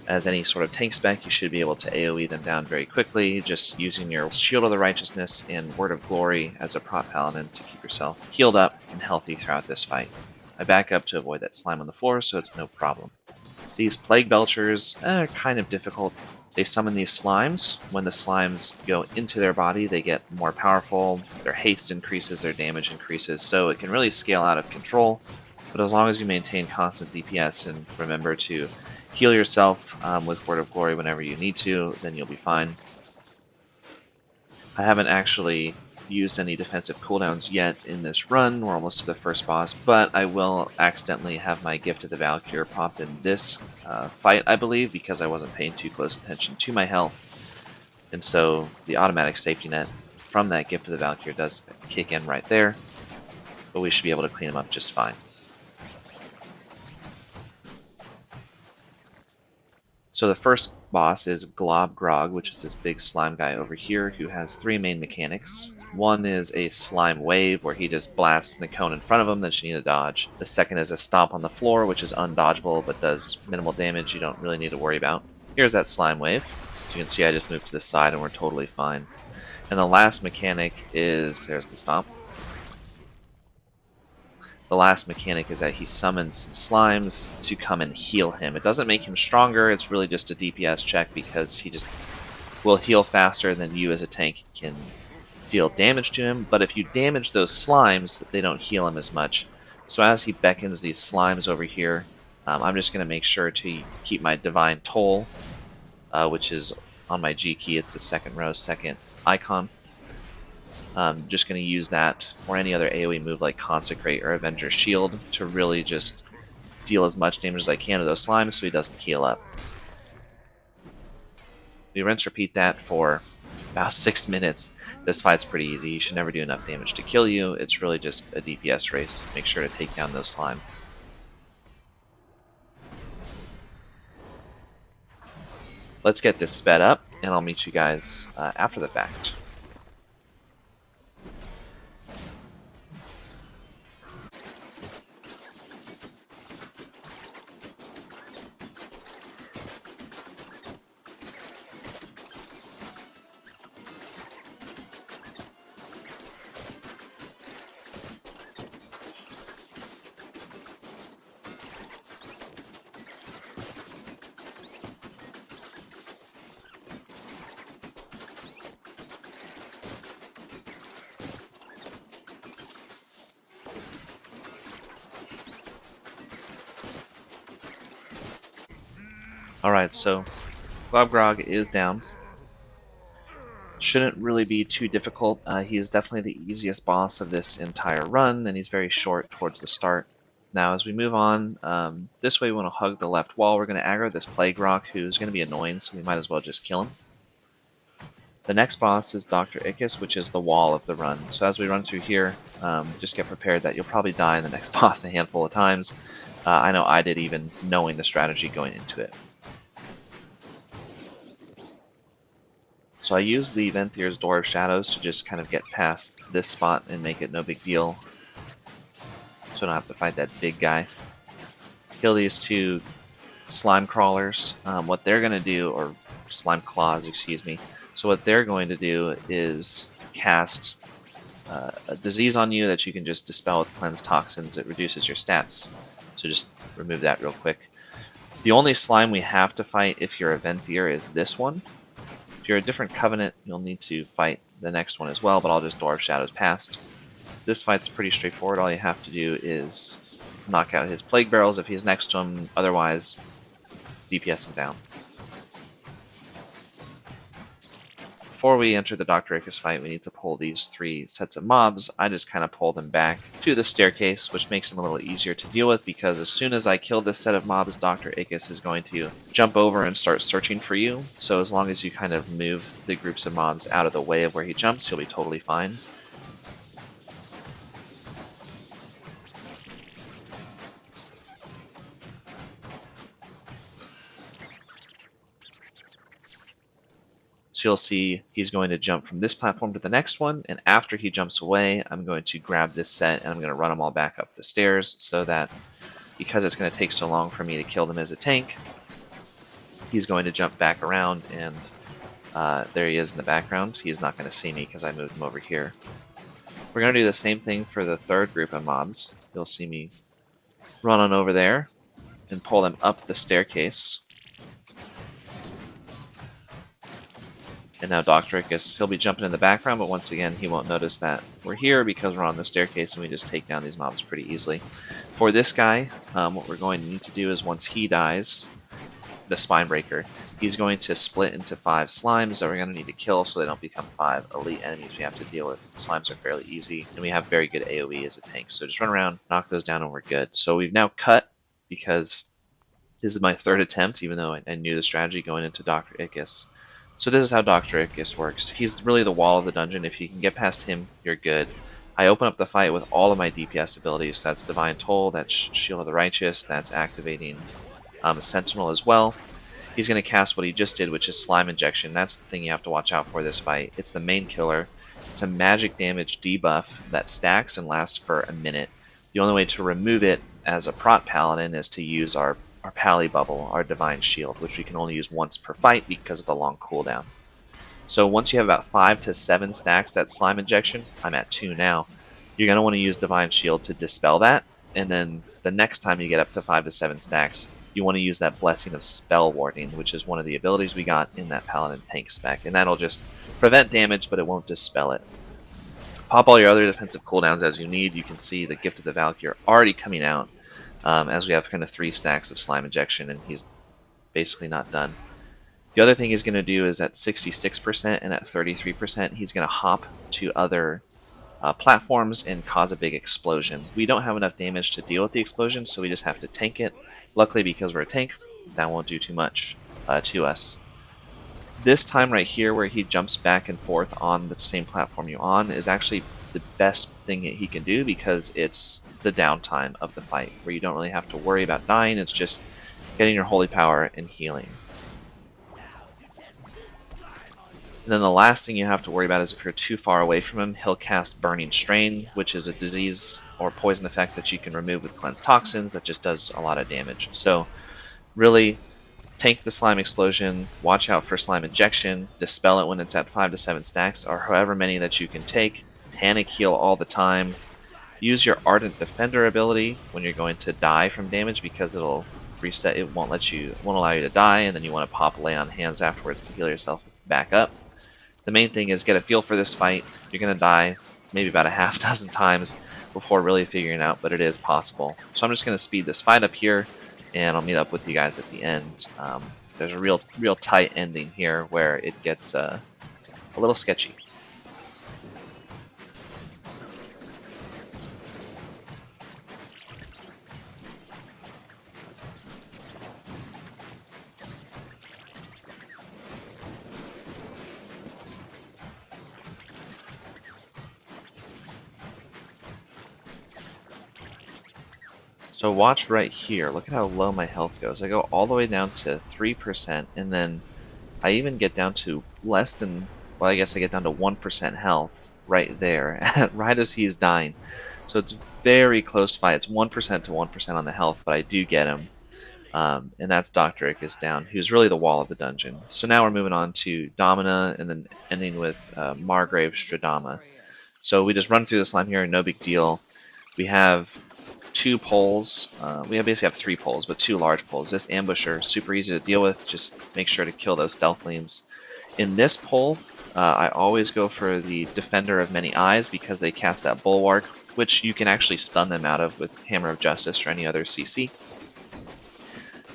As any sort of tank spec, you should be able to AoE them down very quickly, just using your Shield of the Righteousness and Word of Glory as a prop paladin to keep yourself healed up and healthy throughout this fight. I back up to avoid that slime on the floor, so it's no problem. These Plague Belchers are kind of difficult They summon these slimes. When the slimes go into their body, they get more powerful, their haste increases, their damage increases, so it can really scale out of control. But as long as you maintain constant DPS and remember to heal yourself with Word of Glory whenever you need to, then you'll be fine. I haven't actually used any defensive cooldowns yet in this run. We're almost to the first boss, but I will accidentally have my Gift of the Valkyr popped in this fight, I believe, because I wasn't paying too close attention to my health. And so the automatic safety net from that Gift of the Valkyr does kick in right there, but we should be able to clean them up just fine. So the first boss is Glob Grog, which is this big slime guy over here who has three main mechanics. One is a slime wave, where he just blasts the cone in front of him that you need to dodge. The second is a stomp on the floor, which is undodgeable but does minimal damage you don't really need to worry about. Here's that slime wave. As you can see, I just moved to the side and we're totally fine. And the last mechanic is, there's the stomp. The last mechanic is that he summons some slimes to come and heal him. It doesn't make him stronger, it's really just a DPS check because he just will heal faster than you as a tank can deal damage to him. But if you damage those slimes, they don't heal him as much. So as he beckons these slimes over here, I'm just going to make sure to keep my Divine Toll, which is on my G key. It's the second row, second icon. Just going to use that or any other AoE move like Consecrate or Avenger's Shield to really just deal as much damage as I can to those slimes so he doesn't heal up. We rinse repeat that for about 6 minutes. This fight's pretty easy. You should never do enough damage to kill you. It's really just a DPS race. Make sure to take down those slime. Let's get this sped up and I'll meet you guys after the fact. Alright, so Glob Grog is down. Shouldn't really be too difficult. He is definitely the easiest boss of this entire run, and he's very short towards the start. Now, as we move on, this way we want to hug the left wall. We're going to aggro this Plague Rock, who's going to be annoying, so we might as well just kill him. The next boss is Dr. Ickis, which is the wall of the run. So as we run through here, just get prepared that you'll probably die in the next boss a handful of times. I know I did, even knowing the strategy going into it. So I use the Venthir's Door of Shadows to just kind of get past this spot and make it no big deal. So I don't have to fight that big guy. Kill these two slime crawlers. What they're going to do, or slime claws, excuse me. So what they're going to do is cast a disease on you that you can just dispel with Cleanse Toxins. It reduces your stats. So just remove that real quick. The only slime we have to fight if you're a Venthir is this one. If you're a different Covenant, you'll need to fight the next one as well, but I'll just Door of Shadows past. This fight's pretty straightforward. All you have to do is knock out his Plague Barrels if he's next to him, otherwise DPS him down. Before we enter the Dr. Ickis fight, we need to pull these 3 sets of mobs. I just kind of pull them back to the staircase, which makes them a little easier to deal with, because as soon as I kill this set of mobs, Dr. Ickis is going to jump over and start searching for you. So as long as you kind of move the groups of mobs out of the way of where he jumps, you'll be totally fine. So you'll see he's going to jump from this platform to the next one, and after he jumps away, I'm going to grab this set and I'm going to run them all back up the stairs, so that because it's going to take so long for me to kill them as a tank, he's going to jump back around, and there he is in the background. He's not going to see me because I moved him over here. We're going to do the same thing for the third group of mobs. You'll see me run on over there and pull them up the staircase. And now Doctoricus, he'll be jumping in the background, but once again, he won't notice that we're here because we're on the staircase and we just take down these mobs pretty easily. For this guy, what we're going to need to do is once he dies, the Spinebreaker, he's going to split into 5 slimes that we're going to need to kill so they don't become 5 elite enemies we have to deal with. The slimes are fairly easy, and we have very good AoE as a tank. So just run around, knock those down, and we're good. So we've now cut, because this is my 3rd attempt, even though I knew the strategy going into Dr. Ickis. So this is how Dr. Ickis works. He's really the wall of the dungeon. If you can get past him, you're good. I open up the fight with all of my DPS abilities. That's Divine Toll, that's Shield of the Righteous, that's activating Sentinel as well. He's going to cast what he just did, which is Slime Injection. That's the thing you have to watch out for this fight. It's the main killer. It's a magic damage debuff that stacks and lasts for a minute. The only way to remove it as a Prot Paladin is to use our Pally Bubble, our Divine Shield, which we can only use once per fight because of the long cooldown. So once you have about 5 to 7 stacks that Slime Injection, I'm at 2 now, you're going to want to use Divine Shield to dispel that, and then the next time you get up to 5 to 7 stacks, you want to use that Blessing of Spell Warding, which is one of the abilities we got in that Paladin tank spec, and that'll just prevent damage, but it won't dispel it. Pop all your other defensive cooldowns as you need. You can see the Gift of the Valkyrie already coming out, as we have kind of 3 stacks of Slime Injection, and he's basically not done. The other thing he's going to do is at 66% and at 33%, he's going to hop to other platforms and cause a big explosion. We don't have enough damage to deal with the explosion, so we just have to tank it. Luckily, because we're a tank, that won't do too much to us. This time right here, where he jumps back and forth on the same platform you're on, is actually the best thing that he can do, because it's the downtime of the fight, where you don't really have to worry about dying. It's just getting your holy power and healing. And then the last thing you have to worry about is if you're too far away from him, he'll cast Burning Strain, which is a disease or poison effect that you can remove with Cleanse Toxins that just does a lot of damage. So really tank the Slime Explosion, watch out for Slime Injection, dispel it when it's at 5 to 7 stacks, or however many that you can take, panic heal all the time, use your Ardent Defender ability when you're going to die from damage, because it'll reset, it won't allow you to die, and then you want to pop Lay on Hands afterwards to heal yourself back up. The main thing is get a feel for this fight. You're going to die maybe about a half dozen times before really figuring out, but it is possible. So I'm just going to speed this fight up here, and I'll meet up with you guys at the end. There's a real tight ending here where it gets a little sketchy. So watch right here, look at how low my health goes. I go all the way down to 3%, and then I even get down to less than, well, I guess I get down to 1% health right there, right as he's dying. So it's very close fight. It's 1% to 1% on the health, but I do get him. And that's Dr. Ickis down, who's really the wall of the dungeon. So now we're moving on to Domina, and then ending with Margrave Stradama. So we just run through the slime here, no big deal. We have 2 poles. We basically have 3 poles, but 2 large poles. This ambusher, super easy to deal with. Just make sure to kill those stealthlings. In this pole, I always go for the Defender of Many Eyes, because they cast that Bulwark, which you can actually stun them out of with Hammer of Justice or any other CC.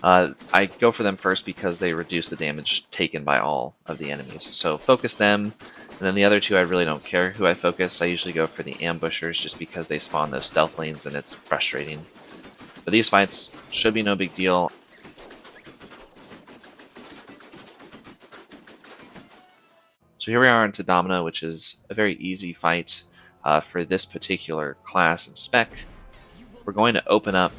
I go for them first because they reduce the damage taken by all of the enemies. So focus them. And then the other 2, I really don't care who I focus. I usually go for the ambushers just because they spawn those stealthlings and it's frustrating. But these fights should be no big deal. So here we are into Domina, which is a very easy fight for this particular class and spec. We're going to open up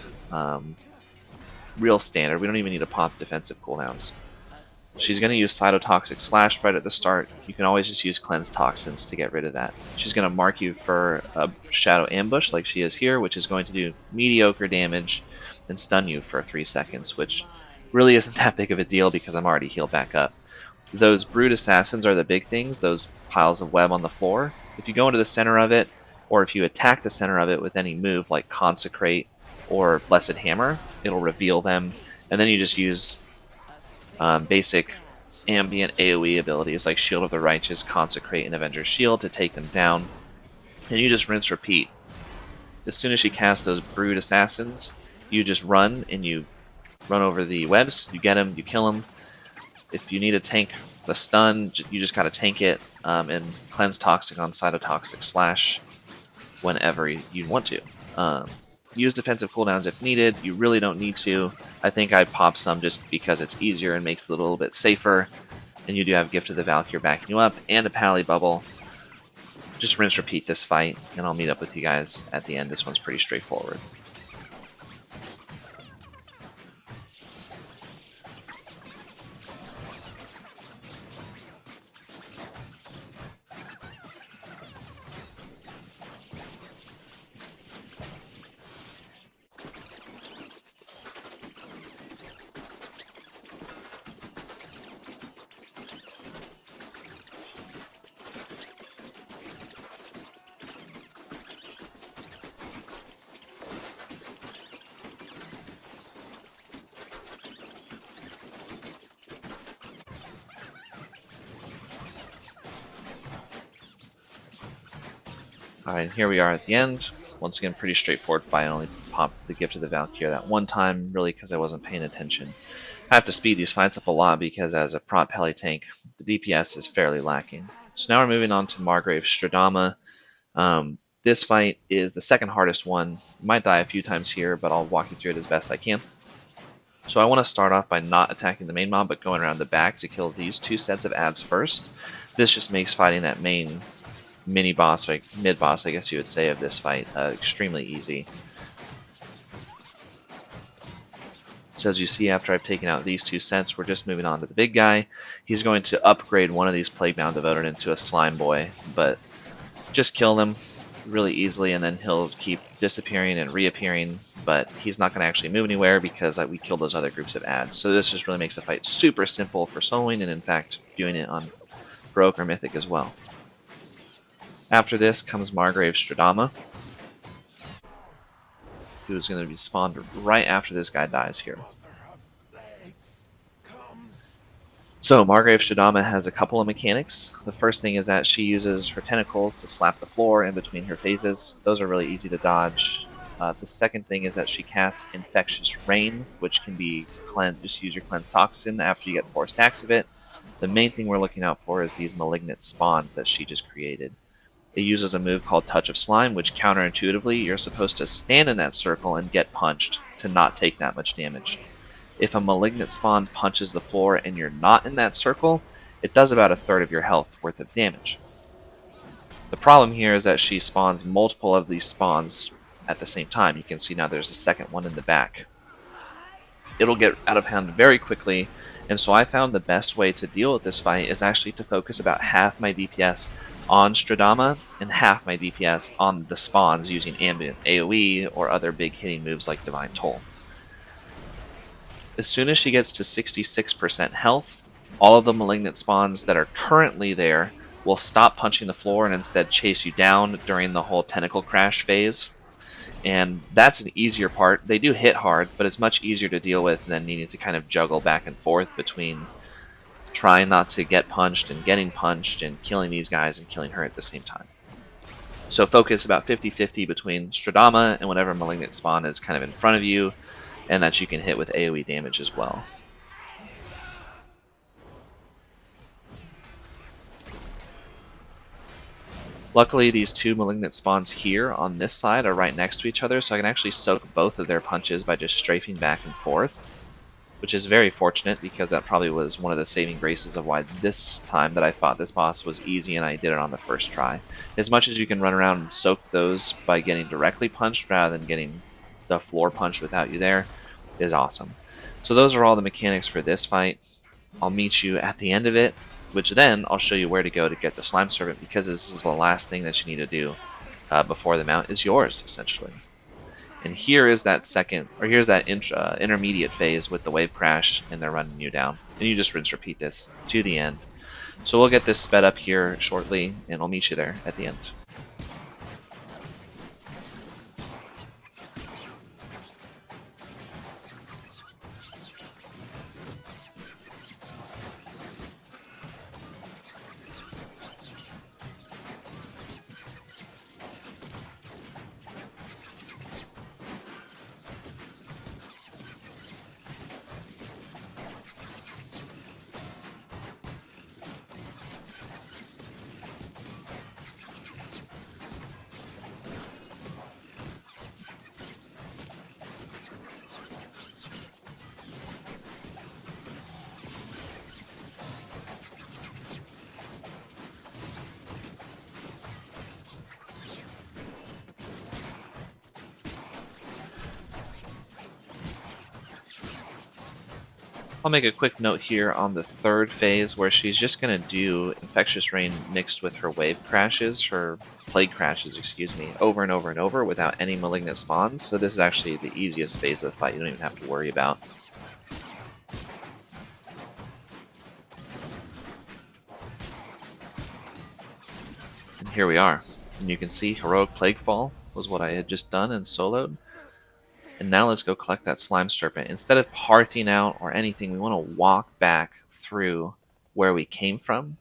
real standard. We don't even need to pop defensive cooldowns. She's going to use Cytotoxic Slash right at the start. You can always just use Cleanse Toxins to get rid of that. She's going to mark you for a Shadow Ambush like she is here, which is going to do mediocre damage and stun you for 3 seconds, which really isn't that big of a deal because I'm already healed back up. Those Brood Assassins are the big things, those piles of web on the floor. If you go into the center of it, or if you attack the center of it with any move like Consecrate or Blessed Hammer, it'll reveal them, and then you just use basic ambient AoE abilities like Shield of the Righteous, Consecrate, and Avenger's Shield to take them down. And you just rinse repeat. As soon as she casts those Brood Assassins, you just run and you run over the webs, you get them, you kill them. If you need to tank the stun, you just gotta tank it and cleanse Toxic on Cytotoxic Slash whenever you want to. Use defensive cooldowns if needed. You really don't need to. I think I pop some just because it's easier and makes it a little bit safer. And you do have Gift of the Valkyrie backing you up and a Pally Bubble. Just rinse repeat this fight, and I'll meet up with you guys at the end. This one's pretty straightforward. Alright, here we are at the end. Once again, pretty straightforward fight. I only popped the Gift of the Valkyrie that one time, really because I wasn't paying attention. I have to speed these fights up a lot because as a prop Pally tank, the DPS is fairly lacking. So now we're moving on to Margrave Stradama. This fight is the second hardest one. Might die a few times here, but I'll walk you through it as best I can. So I want to start off by not attacking the main mob, but going around the back to kill these two sets of ads first. This just makes fighting that main mini-boss, like mid-boss, I guess you would say, of this fight, extremely easy. So as you see, after I've taken out these two sets, we're just moving on to the big guy. He's going to upgrade one of these Plaguebound Devoted into a Slime Boy, but just kill them really easily, and then he'll keep disappearing and reappearing, but he's not going to actually move anywhere because we killed those other groups of ads. So this just really makes the fight super simple for soloing, and in fact, doing it on Heroic or Mythic as well. After this comes Margrave Stradama, who's going to be spawned right after this guy dies here. So Margrave Stradama has a couple of mechanics. The first thing is that she uses her tentacles to slap the floor in between her phases. Those are really easy to dodge. The second thing is that she casts Infectious Rain, which can be cleansed. Just use your Cleanse Toxin after you get 4 stacks of it. The main thing we're looking out for is these malignant spawns that she just created. It uses a move called Touch of Slime, which counterintuitively, you're supposed to stand in that circle and get punched to not take that much damage. If a malignant spawn punches the floor and you're not in that circle, it does about 1/3 of your health worth of damage. The problem here is that she spawns multiple of these spawns at the same time. You can see now there's a second one in the back. It'll get out of hand very quickly, and so I found the best way to deal with this fight is actually to focus about half my DPS on Stradama and half my DPS on the spawns using ambient AoE or other big hitting moves like Divine Toll. As soon as she gets to 66% health, all of the malignant spawns that are currently there will stop punching the floor and instead chase you down during the whole tentacle crash phase. And that's an easier part. They do hit hard, but it's much easier to deal with than needing to kind of juggle back and forth between trying not to get punched and getting punched and killing these guys and killing her at the same time. So focus about 50-50 between Stradama and whatever malignant spawn is kind of in front of you, and that you can hit with AoE damage as well. Luckily, these two malignant spawns here on this side are right next to each other, so I can actually soak both of their punches by just strafing back and forth, which is very fortunate because that probably was one of the saving graces of why this time that I fought this boss was easy and I did it on the first try. As much as you can run around and soak those by getting directly punched rather than getting the floor punched without you there is awesome. So those are all the mechanics for this fight. I'll meet you at the end of it, which then I'll show you where to go to get the Slime Serpent, because this is the last thing that you need to do before the mount is yours, essentially. And here is that here's that intermediate phase with the wave crash, and they're running you down. And you just rinse repeat this to the end. So we'll get this sped up here shortly, and I'll meet you there at the end. I'll make a quick note here on the third phase where she's just going to do Infectious Rain mixed with her wave crashes, her plague crashes, excuse me, over and over and over without any malignant spawns. So this is actually the easiest phase of the fight. You don't even have to worry about. And here we are. And you can see Heroic Plaguefall was what I had just done and soloed. And now let's go collect that Slime Serpent. Instead of hearthing out or anything, we want to walk back through where we came from.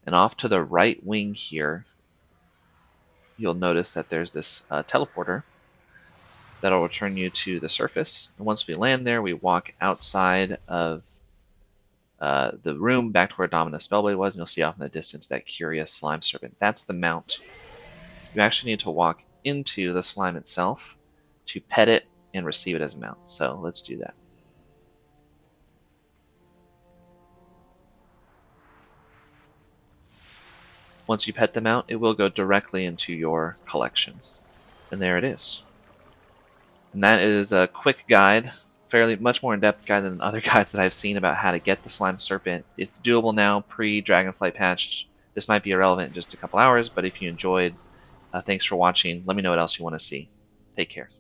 And off to the right wing here, you'll notice that there's this teleporter that'll return you to the surface. And once we land there, we walk outside of the room back to where Dominus Spellblade was, and you'll see off in the distance that curious Slime Serpent. That's the mount. You actually need to walk into the slime itself to pet it and receive it as a mount. So let's do that. Once you pet the mount, it will go directly into your collection. And there it is. And that is a quick guide, fairly much more in-depth guide than other guides that I've seen about how to get the Slime Serpent. It's doable now, pre-Dragonflight patch. This might be irrelevant in just a couple hours, but if you enjoyed, thanks for watching. Let me know what else you want to see. Take care.